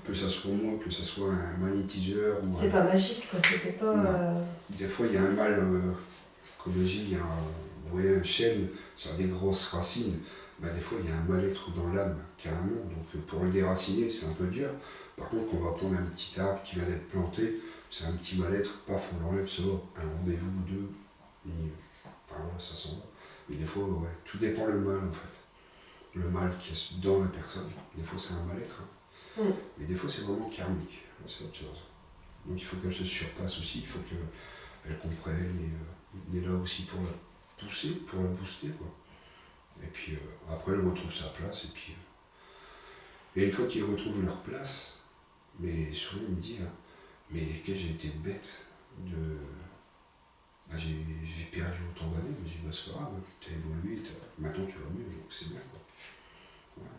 Que ça soit moi, que ça soit un magnétiseur. C'est pas magique, quoi, c'était pas... Des fois il y a un mal, comme je dis, il y a un chêne, ça a des grosses racines. Des fois il y a un mal-être dans l'âme, carrément. Donc pour le déraciner, c'est un peu dur. Par contre, quand on va prendre un petit arbre qui vient d'être planté, c'est un petit mal-être, paf, on l'enlève, ça va. Un rendez-vous ou deux, voilà, ça s'en va. Mais des fois, tout dépend le mal en fait. Le mal qui est dans la personne. Des fois c'est un mal-être. Mais des fois c'est vraiment karmique, c'est autre chose. Donc il faut qu'elle se surpasse aussi, il faut qu'elle comprenne, et on est là aussi pour la pousser, pour la booster, quoi. Et puis après elle retrouve sa place, et une fois qu'ils retrouvent leur place, mais souvent on me dit, mais que j'ai été bête j'ai perdu autant d'années, mais j'ai dit, c'est pas grave, t'as évolué, maintenant tu vas mieux, donc c'est bien, quoi. Voilà.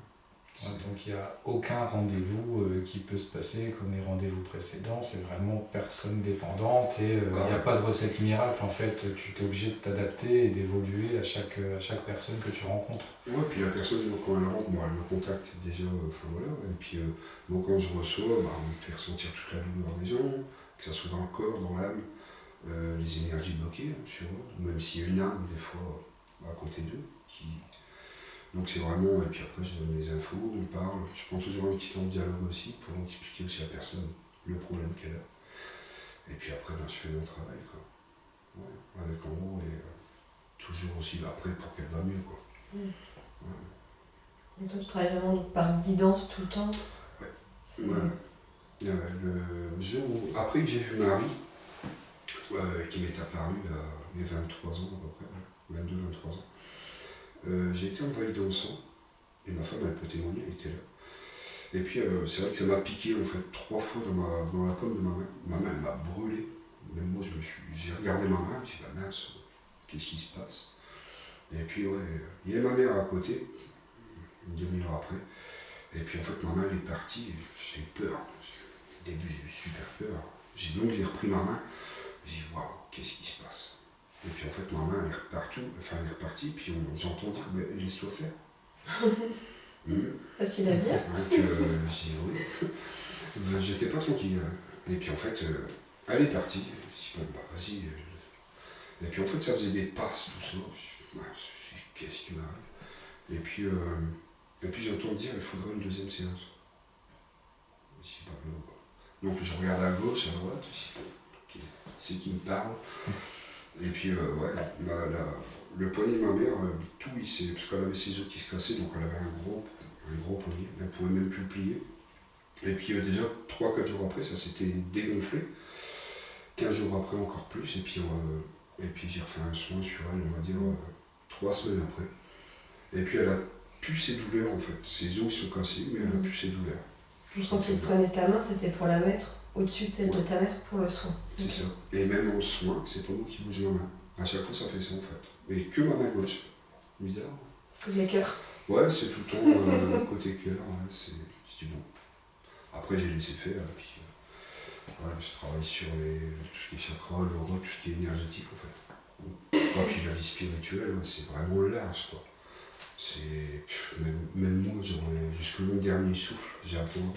Donc il n'y a aucun rendez-vous qui peut se passer comme les rendez-vous précédents, c'est vraiment personne dépendante et il n'y a pas de recette miracle en fait, tu t'es obligé de t'adapter et d'évoluer à chaque personne que tu rencontres. Ouais, puis la personne quand elle rentre, elle me contacte déjà, voilà, et puis moi quand je reçois, on me fait ressentir toute la douleur des gens, que ça soit dans le corps, dans l'âme, les énergies bloquées sur eux, même s'il y a une âme des fois à côté d'eux donc c'est vraiment, et puis après je donne les infos, on parle, je prends toujours un petit temps de dialogue aussi pour expliquer aussi à la personne le problème qu'elle a. Et puis après je fais mon travail, quoi. Ouais, avec en gros, et toujours aussi après pour qu'elle va mieux, quoi. Donc toi tu travailles vraiment par guidance tout le temps. Le jour où, après que j'ai vu Marie, qui m'est apparue à mes 23 ans à peu près, 22-23 ans, j'ai été envahi d'encens, et ma femme elle peut témoigner, elle était là. Et puis c'est vrai que ça m'a piqué en fait 3 fois dans la paume de ma main. Ma main elle m'a brûlé. Même moi j'ai regardé ma main, j'ai dit mince, qu'est-ce qui se passe? Et puis il y a ma mère à côté, une demi-heure après. Et puis en fait ma main elle est partie, j'ai eu peur. Au début j'ai eu super peur. J'ai repris ma main, j'ai dit waouh, qu'est-ce qui se passe? Et puis en fait ma main elle est repartie, puis j'entends dire laisse-toi faire. Facile à dire. Donc j'ai dit oui. J'étais pas tranquille. Et puis en fait elle est partie. Je dis vas-y. Et puis en fait, ça faisait des passes, tout ça. Je dis, qu'est-ce qui m'arrive? Et puis j'entends dire, il faudrait une deuxième séance. Je dis, bah, donc je regarde à gauche, à droite, je dis, ok, c'est qui me parle. Et puis le poignet de ma mère, tout il parce qu'elle avait ses os qui se cassaient, donc elle avait un gros poignet, elle ne pouvait même plus le plier. Et puis déjà, 3-4 jours après, ça s'était dégonflé. 15 jours après, encore plus. Et puis j'ai refait un soin sur elle, on va dire, 3 semaines après. Et puis elle a plus ses douleurs en fait. Ses os sont cassés, mais elle a plus ses douleurs. Juste quand tu prenais ta main, c'était pour la mettre au-dessus de celle de ta mère pour le soin. C'est ça. Et même en soin, c'est pas nous qui bougeons ma main. À chaque fois, ça fait ça en fait. Et que ma main gauche. Bizarre. Côté cœur. Ouais, c'est tout le temps côté cœur. Ouais, je dis bon. Après, j'ai laissé faire. Et puis, je travaille sur tout ce qui est chakra, l'aura, tout ce qui est énergétique en fait. Et puis la vie spirituelle, c'est vraiment large quoi. Même moi, jusqu'au long dernier souffle, j'apprends.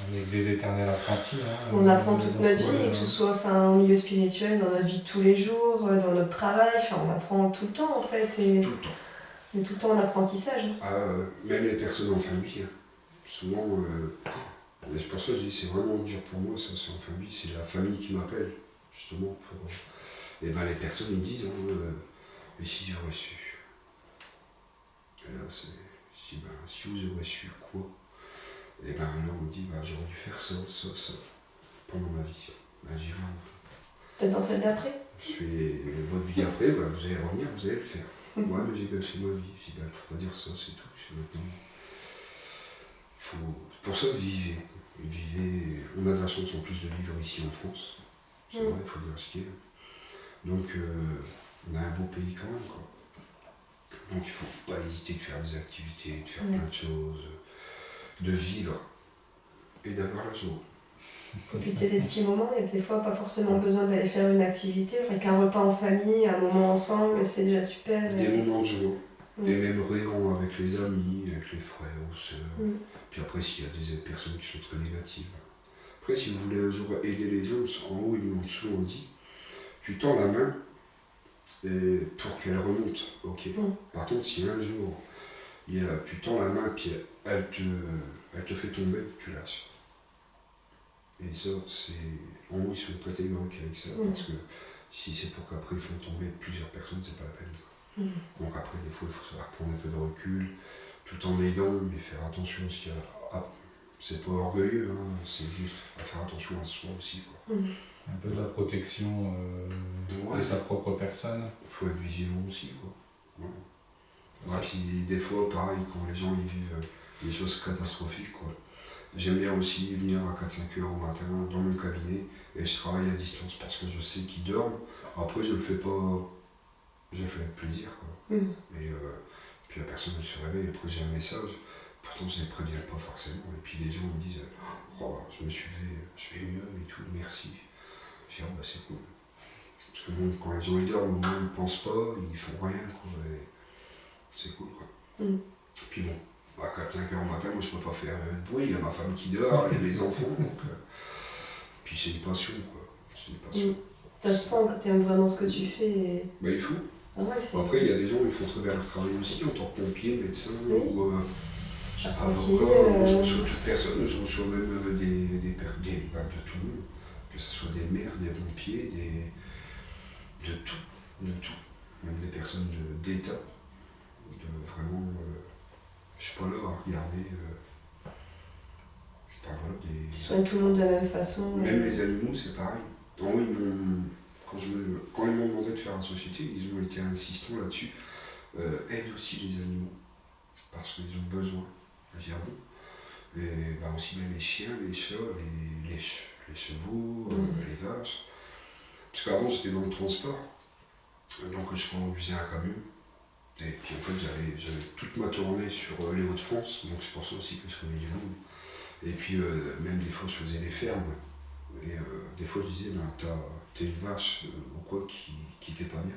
On est des éternels apprentis. On apprend toute notre vie, que ce soit au milieu spirituel, dans notre vie de tous les jours, dans notre travail, on apprend tout le temps en fait. Et tout le temps. On est tout le temps en apprentissage. Même les personnes en famille, souvent, c'est pour ça que je dis c'est vraiment dur pour moi, ça c'est en famille, c'est la famille qui m'appelle, justement, pour. Et les personnes ils me disent, et si j'aurais su. Et là, je dis, si vous aurez su quoi? Et là, on me dit, j'aurais dû faire ça, pendant ma vie. J'ai vous. Peut-être dans celle d'après? Je fais votre vie après, vous allez revenir, vous allez le faire. Ouais, mais j'ai gâché ma vie. Je dis, faut pas dire ça, c'est tout. Je sais maintenant. Pour ça, vivez. On a de la chance en plus de vivre ici en France. C'est vrai, il faut dire ce qu'il y a. Donc, on a un beau pays quand même, quoi. Donc il ne faut pas hésiter de faire des activités, de faire plein de choses, de vivre et d'avoir la joie. Profiter des petits moments, et des fois pas forcément besoin d'aller faire une activité, avec un repas en famille, un moment ensemble, c'est déjà super. Des moments de joie, et même rires avec les amis, avec les frères ou sœurs. Puis après s'il y a des personnes qui sont très négatives. Après si vous voulez un jour aider les gens, en haut et en dessous on dit, tu tends la main, et pour qu'elle remonte, ok. Par contre, si un jour tu tends la main et elle te fait tomber, tu lâches. Et ça, en haut, ils sont catégoriques avec ça, parce que si c'est pour qu'après ils font tomber plusieurs personnes, c'est pas la peine. Donc après, des fois, il faut savoir prendre un peu de recul, tout en aidant, mais faire attention aussi c'est pas orgueilleux, c'est juste à faire attention à soi aussi, quoi. Un peu de la protection de sa propre personne. Il faut être vigilant aussi, quoi. Puis des fois, pareil, quand les gens ils vivent des choses catastrophiques, quoi. J'aime bien aussi venir à 4-5 heures au matin dans mon cabinet et je travaille à distance parce que je sais qu'ils dorment. Après, je le fais pas, je le fais avec plaisir, quoi. Et puis la personne elle se réveille, après j'ai un message, pourtant je ne les préviens pas forcément. Et puis les gens me disent, je vais mieux et tout, merci. Je dis, c'est cool. Parce que bon, quand les gens ils dorment, au moins ils ne pensent pas, ils font rien, quoi. Et c'est cool, quoi. Et puis bon, à 4-5 heures au matin, moi je peux pas faire de bruit, il y a ma femme qui dort, il y a mes enfants, donc. Puis c'est une passion, quoi. C'est une passion. Ça se sent que tu aimes vraiment ce que tu fais. Et... Il faut. Après, il y a des gens qui font très bien leur travail aussi, en tant que pompier, médecin ou avocat. Je reçois toute personne, je reçois même de tout le monde. Que ce soit des maires, des pompiers, de tout. Même des personnes d'État. Vraiment, je suis pas là à regarder. Tu soignes tout le monde de la même façon. Même les animaux, c'est pareil. Quand ils m'ont demandé de faire la société, ils ont été insistants là-dessus. Aide aussi les animaux, parce qu'ils ont besoin. J'ai dit, bon. Et aussi bien les chiens, les chats, les chevaux, les vaches. Parce qu'avant j'étais dans le transport, donc je conduisais un camion. Et puis en fait j'avais toute ma tournée sur les Hauts-de-France, donc c'est pour ça aussi que je connais du monde. Et puis même des fois je faisais les fermes. Et des fois je disais, t'es une vache ou quoi qui t'est pas bien.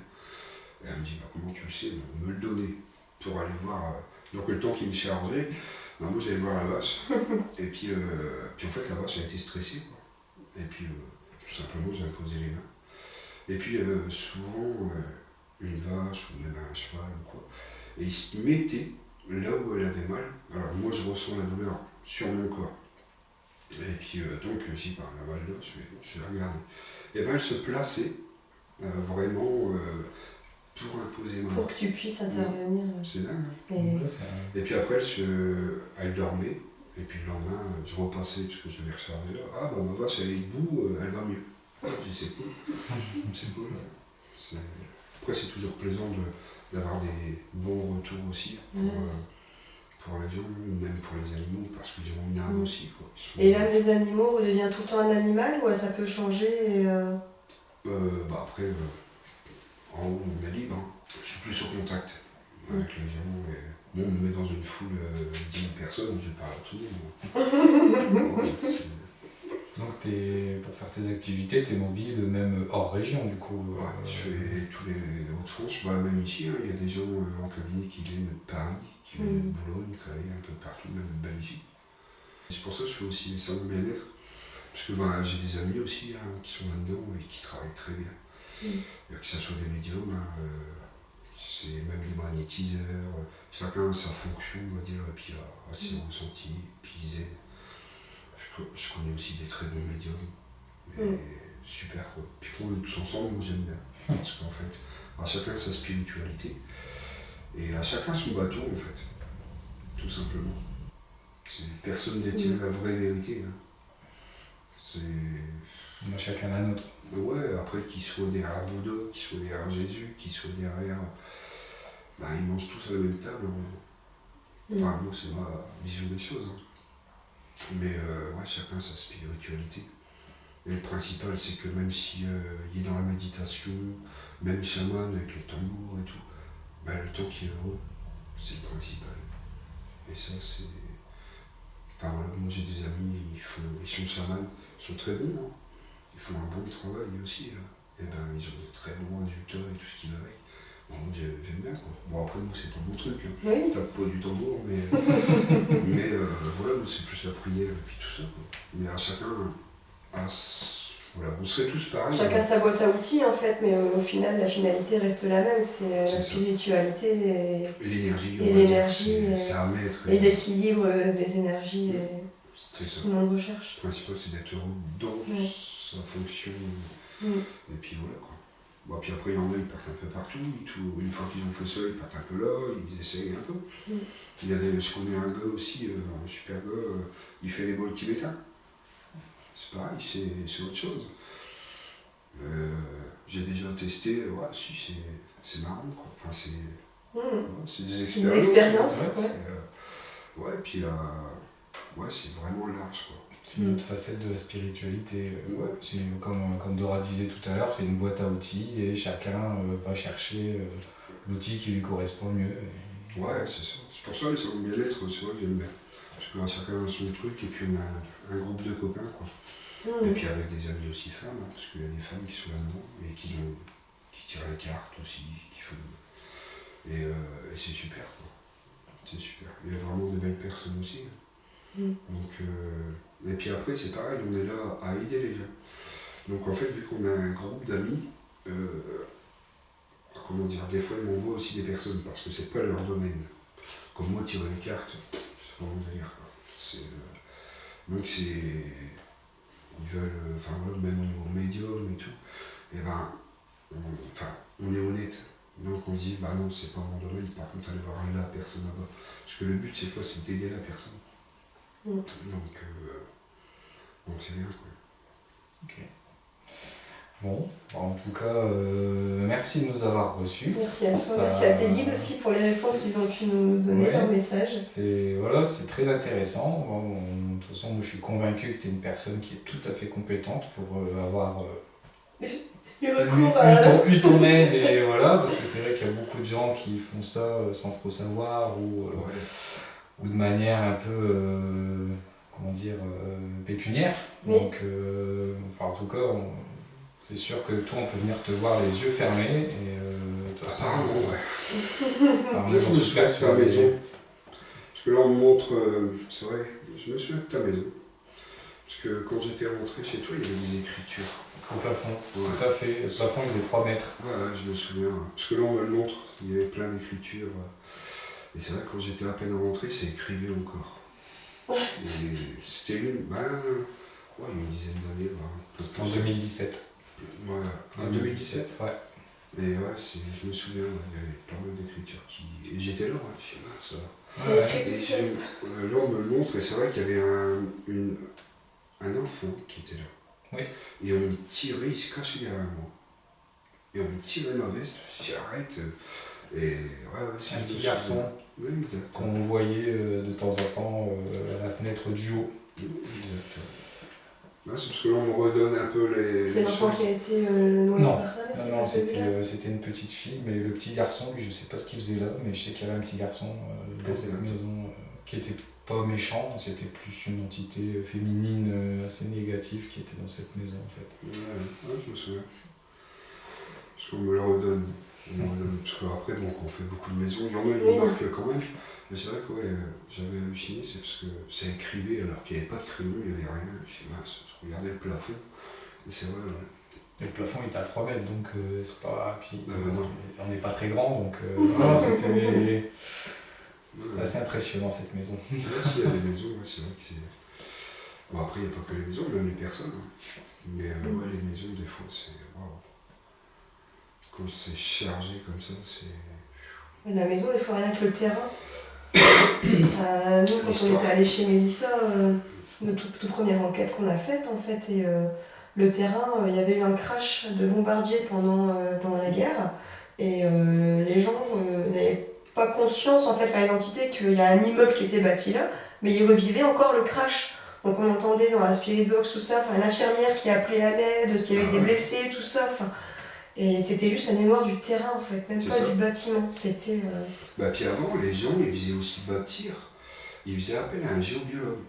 Et elle me dit, comment tu le sais? Me le donner pour aller voir. Donc le temps qu'il me chargeait, moi j'allais voir la vache. Et puis en fait la vache a été stressée, quoi. Et puis tout simplement j'ai imposé les mains. Et puis souvent, une vache ou même un cheval ou quoi, et il se mettait là où elle avait mal. Alors moi je ressens la douleur sur mon corps. Et puis donc j'y parle, la mal là, je vais regarder. Et bien elle se plaçait vraiment pour imposer ma main. Pour que tu puisses intervenir. C'est dingue. Hein. Et- Et puis après elle dormait. Et puis le lendemain, je repassais parce que je devais recharger là. Ah bah ma vache elle est debout, elle va mieux. Je dis c'est cool. C'est cool. Après c'est toujours plaisant d'avoir des bons retours aussi pour les gens, ou même pour les animaux, parce qu'ils ont une âme aussi. Quoi. Et l'âme des animaux redevient tout le temps un animal ou ça peut changer Bah après, en haut on est libre. Hein. Je suis plus au contact avec les gens. Et... Bon, on me met dans une foule de 10 000 personnes, je parle à tout le monde. Ouais, Donc pour faire tes activités, tu es mobile même hors région du coup. ouais, je fais tous les Hauts-de-France, bah, même ici, il y a des gens en cabinet qui viennent de Paris, qui viennent de Boulogne, travailler un peu partout, même de Belgique. C'est pour ça que je fais aussi les salons de bien-être, parce que bah, j'ai des amis aussi qui sont là-dedans et qui travaillent très bien. Que ce soit des médiums, c'est même des magnétiseurs, chacun a sa fonction, on va dire, et puis a ses ressentis, puis ils aident. Je connais aussi des très bons médiums, mais super quoi. Puis quand on est tous ensemble, moi j'aime bien, parce qu'en fait, à chacun sa spiritualité, et à chacun son bateau en fait, tout simplement. Personne ne détient la vraie vérité. Hein. On a chacun la nôtre. Ouais, après qu'ils soient derrière Bouddha, qu'ils soient derrière Jésus, qu'ils soient derrière... Ben, ils mangent tous à la même table. Enfin, moi, c'est ma vision des choses. Hein. Mais ouais, chacun sa spiritualité. Et le principal, c'est que même si il est dans la méditation, même chaman avec les tambours et tout, ben, le temps qui est heureux, c'est le principal. Et ça, c'est... Enfin voilà, moi j'ai des amis, ils sont chamans, ils sont très bons. Hein. Ils font un bon travail aussi. Là. Et ben, ils ont de très bons résultats et tout ce qui va avec. Bon, moi j'aime bien quoi. Bon après moi c'est pas mon truc, hein. Oui. Je tape pas du tambour, mais, voilà, moi c'est plus la prière et puis tout ça. Quoi. Mais à chacun, voilà, on serait tous pareils. Chacun sa boîte à outils en fait, mais au final la finalité reste la même, c'est la spiritualité et l'énergie. Et l'énergie. C'est à mettre. Et l'équilibre des énergies. C'est ça. Tout le monde recherche. Le principal c'est d'être heureux dans sa fonction. Et puis voilà quoi. Bon, puis après, il y en a, ils partent un peu partout. Une fois qu'ils ont fait ça, ils partent un peu là, ils essayent un peu. Je connais un gars aussi, un super gars, il fait les bols tibétains. C'est pareil, c'est autre chose. J'ai déjà testé, ouais, si, c'est marrant quoi. Enfin, c'est des expériences. Une expérience, ouais, puis ouais, c'est vraiment large quoi. C'est une autre facette de la spiritualité. C'est comme Dora disait tout à l'heure, c'est une boîte à outils et chacun va chercher l'outil qui lui correspond le mieux. Ouais, c'est ça. C'est pour ça les salons de bien-être, c'est vrai que j'aime bien. Parce que chacun a son truc et puis on a un groupe de copains quoi. Et puis avec des amis aussi femmes, hein, parce qu'il y a des femmes qui sont là-dedans et qui tirent les cartes aussi, qui font. Et c'est super quoi. C'est super. Il y a vraiment de belles personnes aussi. Donc, et puis après c'est pareil, on est là à aider les gens. Donc en fait vu qu'on a un groupe d'amis, comment dire, des fois ils m'envoient aussi des personnes parce que c'est pas leur domaine. Comme moi tirer les cartes, c'est pas mon délire quoi. Donc c'est... Ils veulent, enfin voilà, même au niveau médium et tout, et ben on est honnête. Donc on dit bah non c'est pas mon domaine, par contre allez voir la personne là-bas. Parce que le but c'est quoi? C'est d'aider la personne. Donc c'est bien quoi. Ok. Bon, en tout cas, merci de nous avoir reçus. Merci à toi, merci à tes guides aussi pour les réponses qu'ils ont pu nous donner, leurs messages. C'est très intéressant. Bon, de toute façon, moi, je suis convaincu que tu es une personne qui est tout à fait compétente pour avoir eu ton aide. Et voilà, parce que c'est vrai qu'il y a beaucoup de gens qui font ça sans trop savoir ou de manière un peu, pécuniaire. Oui. Donc, en tout cas, c'est sûr que toi, on peut venir te voir les yeux fermés et toi, apparemment, ouais. Je me souviens de ta maison. Parce que là, on me montre, c'est vrai, je me souviens de ta maison. Parce que quand j'étais rentré chez toi, il y avait des écritures. Au plafond, Ouais. tout à fait. Le plafond, il faisait 3 mètres. Ouais, je me souviens. Parce que là, on me le montre, il y avait plein d'écritures. Et c'est vrai que quand j'étais à peine rentré, ça écrivait encore. Et c'était il y a une dizaine d'années. C'était en 2017. Ouais, en 2017. Ouais. Et ouais, je me souviens, il y avait pas mal d'écritures qui. Et j'étais là, je sais pas, ça. C'est écrit Et tout seul. là, on me le montre, et c'est vrai qu'il y avait un enfant qui était là. Oui. Et on me tirait, il se cachait derrière moi. Et on me tirait ma veste, je dis arrête. Et c'est Un petit garçon Oui, exact. qu'on voyait de temps en temps à la fenêtre du haut. Exact. Ouais, c'est parce que là, on me redonne un peu les. C'est les l'enfant choses. qui a été noyé Non. par sa mère, c'est Non, pas c'était celui-là c'était une petite fille, mais le petit garçon, lui, je sais pas ce qu'il faisait là, mais je sais qu'il y avait un petit garçon dans cette Exact. maison qui était pas méchant, c'était plus une entité féminine assez négative qui était dans cette maison en fait. Ouais, je me souviens. Parce qu'on me le redonne. Parce qu'après, bon, quand on fait beaucoup de maisons, il y en a qui marquent quand même. Mais c'est vrai que j'avais halluciné, c'est parce que ça écrivait alors qu'il n'y avait pas de crayon, il n'y avait rien. Je regardais le plafond. Et c'est vrai, Et le plafond était à 3 mètres, donc c'est pas. Puis, non. on n'est pas très grand, donc c'était assez impressionnant cette maison. Là, s'il y a des maisons, c'est vrai que c'est. Bon, après, il n'y a pas que les maisons, même les personnes. Mais les maisons, des fois, c'est. Waouh. Quand c'est chargé comme ça, c'est. La maison, des fois, rien que le terrain. Nous, quand on était allé chez Mélissa, notre toute première enquête qu'on a faite, en fait, et le terrain, il y avait eu un crash de bombardier pendant la guerre, et les gens n'avaient pas conscience, en fait, par les entités, qu'il y a un immeuble qui était bâti là, mais ils revivaient encore le crash. Donc on entendait dans la spirit box, tout ça, l'infirmière qui appelait à l'aide, qu'il y avait des blessés, tout ça. Et c'était juste la mémoire du terrain, en fait, même pas du bâtiment. C'était. Puis avant, les gens, ils faisaient aussi bâtir. Ils faisaient appel à un géobiologue.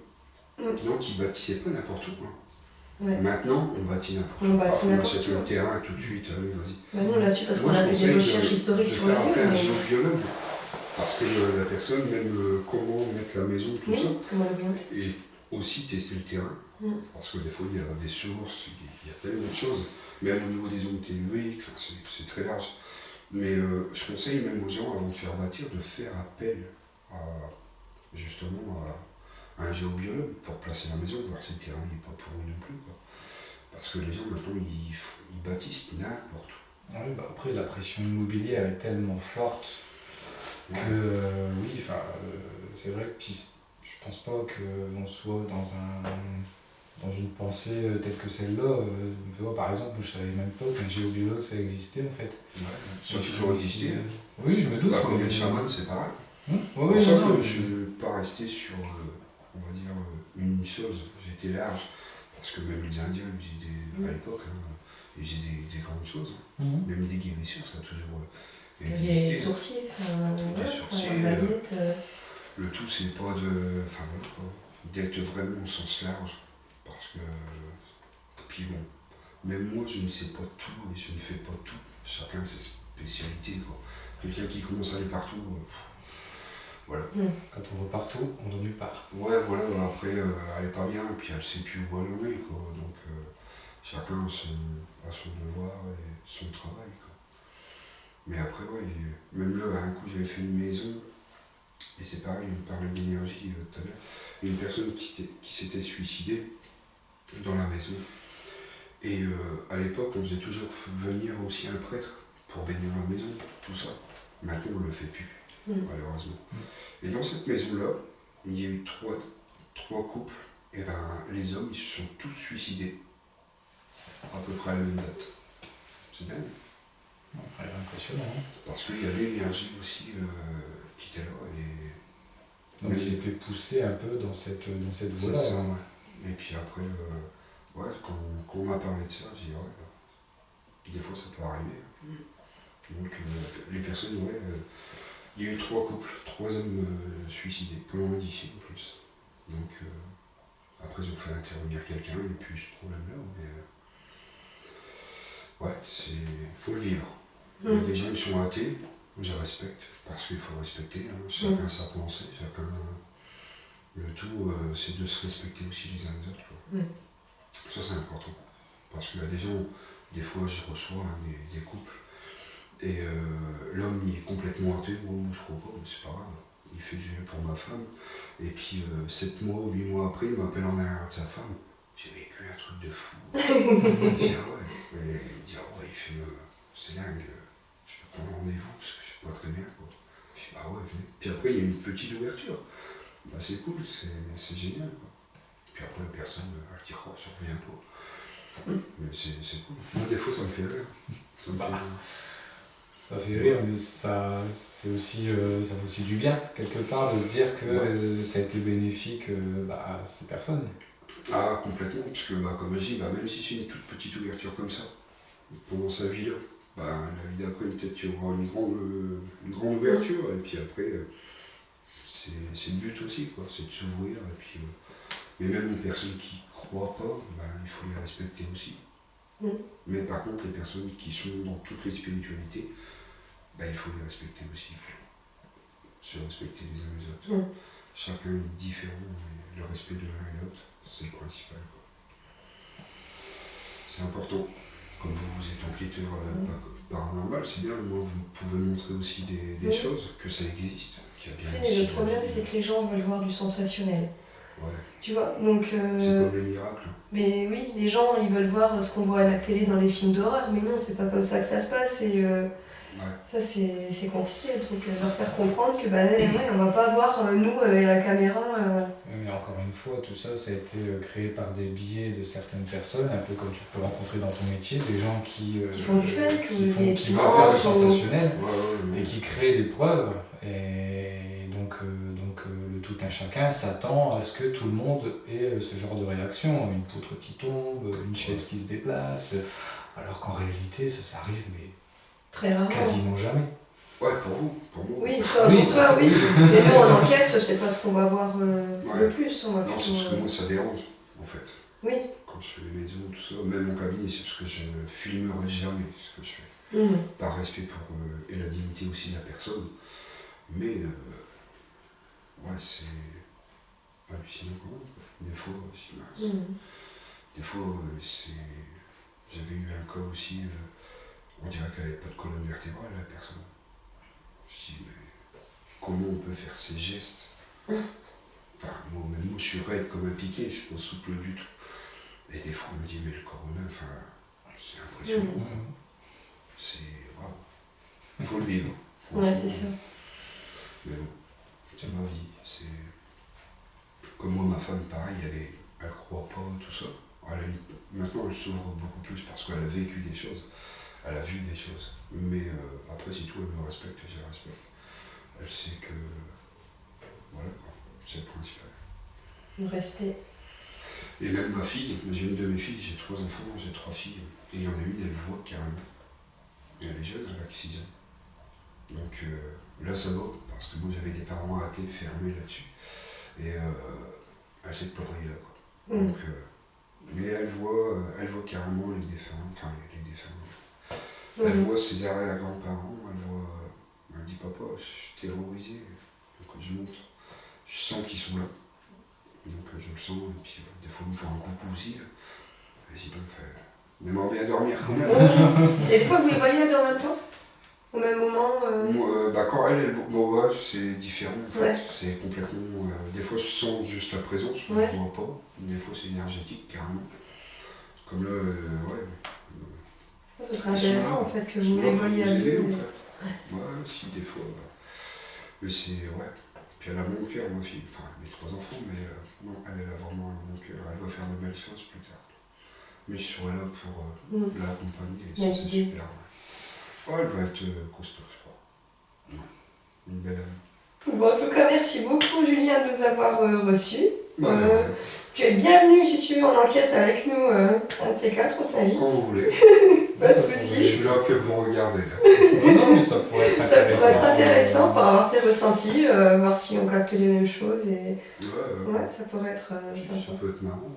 Donc ils bâtissaient pas n'importe où. Ouais. Maintenant, on bâtit n'importe où. On achète le terrain tout de suite, allez, vas-y. Nous, on l'a su parce qu'on a fait des recherches historiques sur le lieu. Un géobiologue. Parce que la personne, même comment mettre la maison, tout ça. Comment l'orienter. Et aussi tester le terrain. Parce que des fois, il y a des sources, il y a tellement de choses. Même au niveau des ondes telluriques, c'est très large. Mais je conseille même aux gens, avant de faire bâtir, de faire appel justement à un géobiologue pour placer la maison, voir si le terrain n'est pas pourri non plus. Parce que les gens maintenant, ils bâtissent n'importe où. Oui, après, la pression immobilière est tellement forte que c'est vrai que je pense pas qu'on soit dans une pensée telle que celle-là. Par exemple, je savais même pas qu'un géobiologue ça existait en fait. Ça a toujours existé. Oui, je me doute. Comme les chamans, c'est pareil. C'est pour ça que je ne suis pas resté sur, on va dire, une chose. J'étais large. Parce que même les Indiens, à l'époque, ils faisaient des grandes choses. Même des guérisseurs, ça a toujours existé. Les sourciers, les baguettes. Le tout, c'est pas d'être vraiment au sens large. Parce que, puis bon, même moi, je ne sais pas tout et je ne fais pas tout. Chacun ses spécialités. Quelqu'un qui commence à aller partout, voilà. Quand on va partout, on va nulle part. Ouais, voilà, après, elle est pas bien, et puis elle sait plus où elle en est, Donc, chacun a son devoir et son travail, Mais après, même là, un coup, j'avais fait une maison, et c'est pareil, on parlait d'énergie tout à l'heure. Une personne qui s'était suicidée dans la maison. Et à l'époque, on faisait toujours venir aussi un prêtre pour bénir la maison, tout ça. Maintenant, on ne le fait plus, malheureusement. Et dans cette maison-là, il y a eu trois couples. Et les hommes, ils se sont tous suicidés. À peu près à la même date. C'est dingue. Après, impressionnant. Parce qu'il y avait l'énergie aussi qui était là. Donc ils étaient poussés un peu dans cette voie-là. Et puis après, quand on m'a parlé de ça, j'ai dit des fois ça peut arriver. Donc les personnes, il y a eu 3 couples, 3 hommes suicidés, pas loin d'ici en plus. Donc après ils ont fait intervenir quelqu'un, il n'y a plus ce problème-là. Mais faut le vivre. Il y a des gens qui sont athées, je respecte, parce qu'il faut respecter, chacun sa pensée, chacun. Le tout, c'est de se respecter aussi les uns les autres. Quoi. Ça, c'est important. Parce qu'il y a des gens, des fois, je reçois des couples, et l'homme, il est complètement athée. Moi, je crois pas, mais c'est pas grave. Il fait Dieu pour ma femme. Et puis, 7 mois ou 8 mois après, il m'appelle en arrière de sa femme. J'ai vécu un truc de fou. Il dit, ah ouais. Et il dit, ah ouais, il fait, c'est dingue. Je peux prendre rendez-vous parce que je suis pas très bien. Quoi. Je dis, ah ouais, venez. Puis après, il y a une petite ouverture. Bah, c'est cool, c'est génial. Quoi. Puis après, la personne, elle dit, oh, je reviens pas. Mais c'est cool. Moi, des fois, ça me fait rire. Ça me fait rire. Ça fait rire, mais ça fait aussi du bien, quelque part, de se dire que ça a été bénéfique à ces personnes. Ah, complètement, parce que comme je dis, même si c'est une toute petite ouverture comme ça, pendant sa vie là, la vie d'après, peut-être qu'il y aura une grande ouverture, et puis après, c'est le but aussi, quoi, c'est de s'ouvrir, et puis, mais même les personnes qui ne croient pas, il faut les respecter aussi. Mais par contre, les personnes qui sont dans toutes les spiritualités, il faut les respecter aussi. Se respecter les uns les autres. Chacun est différent, et le respect de l'un et l'autre, c'est le principal. Quoi. C'est important. Comme vous êtes enquêteur paranormal, c'est bien, moi vous pouvez montrer aussi des choses, que ça existe. Qu'il y a bien mais le problème, c'est que les gens veulent voir du sensationnel. Ouais. Tu vois, donc... C'est comme les miracles. Mais oui, les gens, ils veulent voir ce qu'on voit à la télé dans les films d'horreur, mais non, c'est pas comme ça que ça se passe, et ça, c'est compliqué. Donc, leur faire comprendre que, on va pas voir, nous, avec la caméra... Mais encore une fois, tout ça, ça a été créé par des biais de certaines personnes, un peu comme tu peux rencontrer dans ton métier, des gens qui font du fake, qui veulent faire du sensationnel, et qui créent des preuves, et donc le tout un chacun s'attend à ce que tout le monde ait ce genre de réaction, une poutre qui tombe, une chaise qui se déplace, alors qu'en réalité, ça arrive, mais très rarement. Quasiment jamais. Ouais, pour vous, pour moi. Oui, pour toi, oui. Mais nous, en enquête, c'est pas ce qu'on va voir le plus. On va non, c'est parce que moi, ça dérange, en fait. Oui. Quand je fais les maisons, tout ça, même mon cabinet, c'est parce que je ne filmerai jamais ce que je fais. Par respect pour et la dignité aussi de la personne. Mais, c'est hallucinant quand même. Des fois, je dis mince. Des fois, j'avais eu un cas aussi, on dirait qu'elle n'avait pas de colonne vertébrale, la personne. Je dis, mais comment on peut faire ces gestes? Enfin, moi, je suis raide comme un piquet, je suis pas souple du tout. Et des fois, on me dit, mais le corona, c'est impressionnant. C'est, waouh. Il faut le vivre. Ouais, c'est ça. Mais bon, c'est ma vie. C'est... Comme moi, ma femme, pareil, elle croit pas, tout ça. Maintenant, elle s'ouvre beaucoup plus parce qu'elle a vécu des choses. Elle a vu des choses. Mais après, si tout, elle me respecte, je la respecte. Elle sait que... Voilà, quoi. C'est le principal. Le respect. Et même ma fille, j'ai une de mes filles, j'ai 3 enfants, j'ai 3 filles. Et il y en a une, elle voit carrément. Et elle est jeune, elle a 6 ans. Donc là, ça va, parce que moi, j'avais des parents athées fermés là-dessus. Et elle s'est pleurer là, quoi. Donc, mais elle voit carrément les défunts, les défunts. Elle voit ses arrière-grands-parents, elle dit papa, je suis terrorisé. Donc je monte, je sens qu'ils sont là. Donc je le sens, et puis des fois ils me font un coucou aussi. Et si mais on vient dormir quand même. Et des fois vous les voyez en même temps? Au même moment Moi, quand elle voit, c'est différent en fait. C'est complètement. Des fois je sens juste la présence, je ne vois pas. Des fois c'est énergétique carrément. Comme là, ce serait intéressant en fait que vous les voyiez à deux. En fait. Ouais, si des fois. Mais c'est. Ouais. Puis elle a mon cœur, ma fille. Enfin, mes 3 enfants, mais non, elle a vraiment mon cœur. Elle va faire de belles choses plus tard. Mais je serai là pour l'accompagner. C'est super. Ouais, elle va être costaud, je crois. Ouais. Une belle amie. Bon, en tout cas, merci beaucoup, Julien, de nous avoir reçus. Tu es bienvenue si tu veux en enquête avec nous, un de ces 4, on t'invite. Quand vous voulez. Pas de soucis. Je suis là que pour regarder. Non, mais ça pourrait être intéressant. Ça pourrait être intéressant pour avoir tes ressentis, voir si on capte les mêmes choses. Et... Ouais, ça pourrait être ça peut être marrant.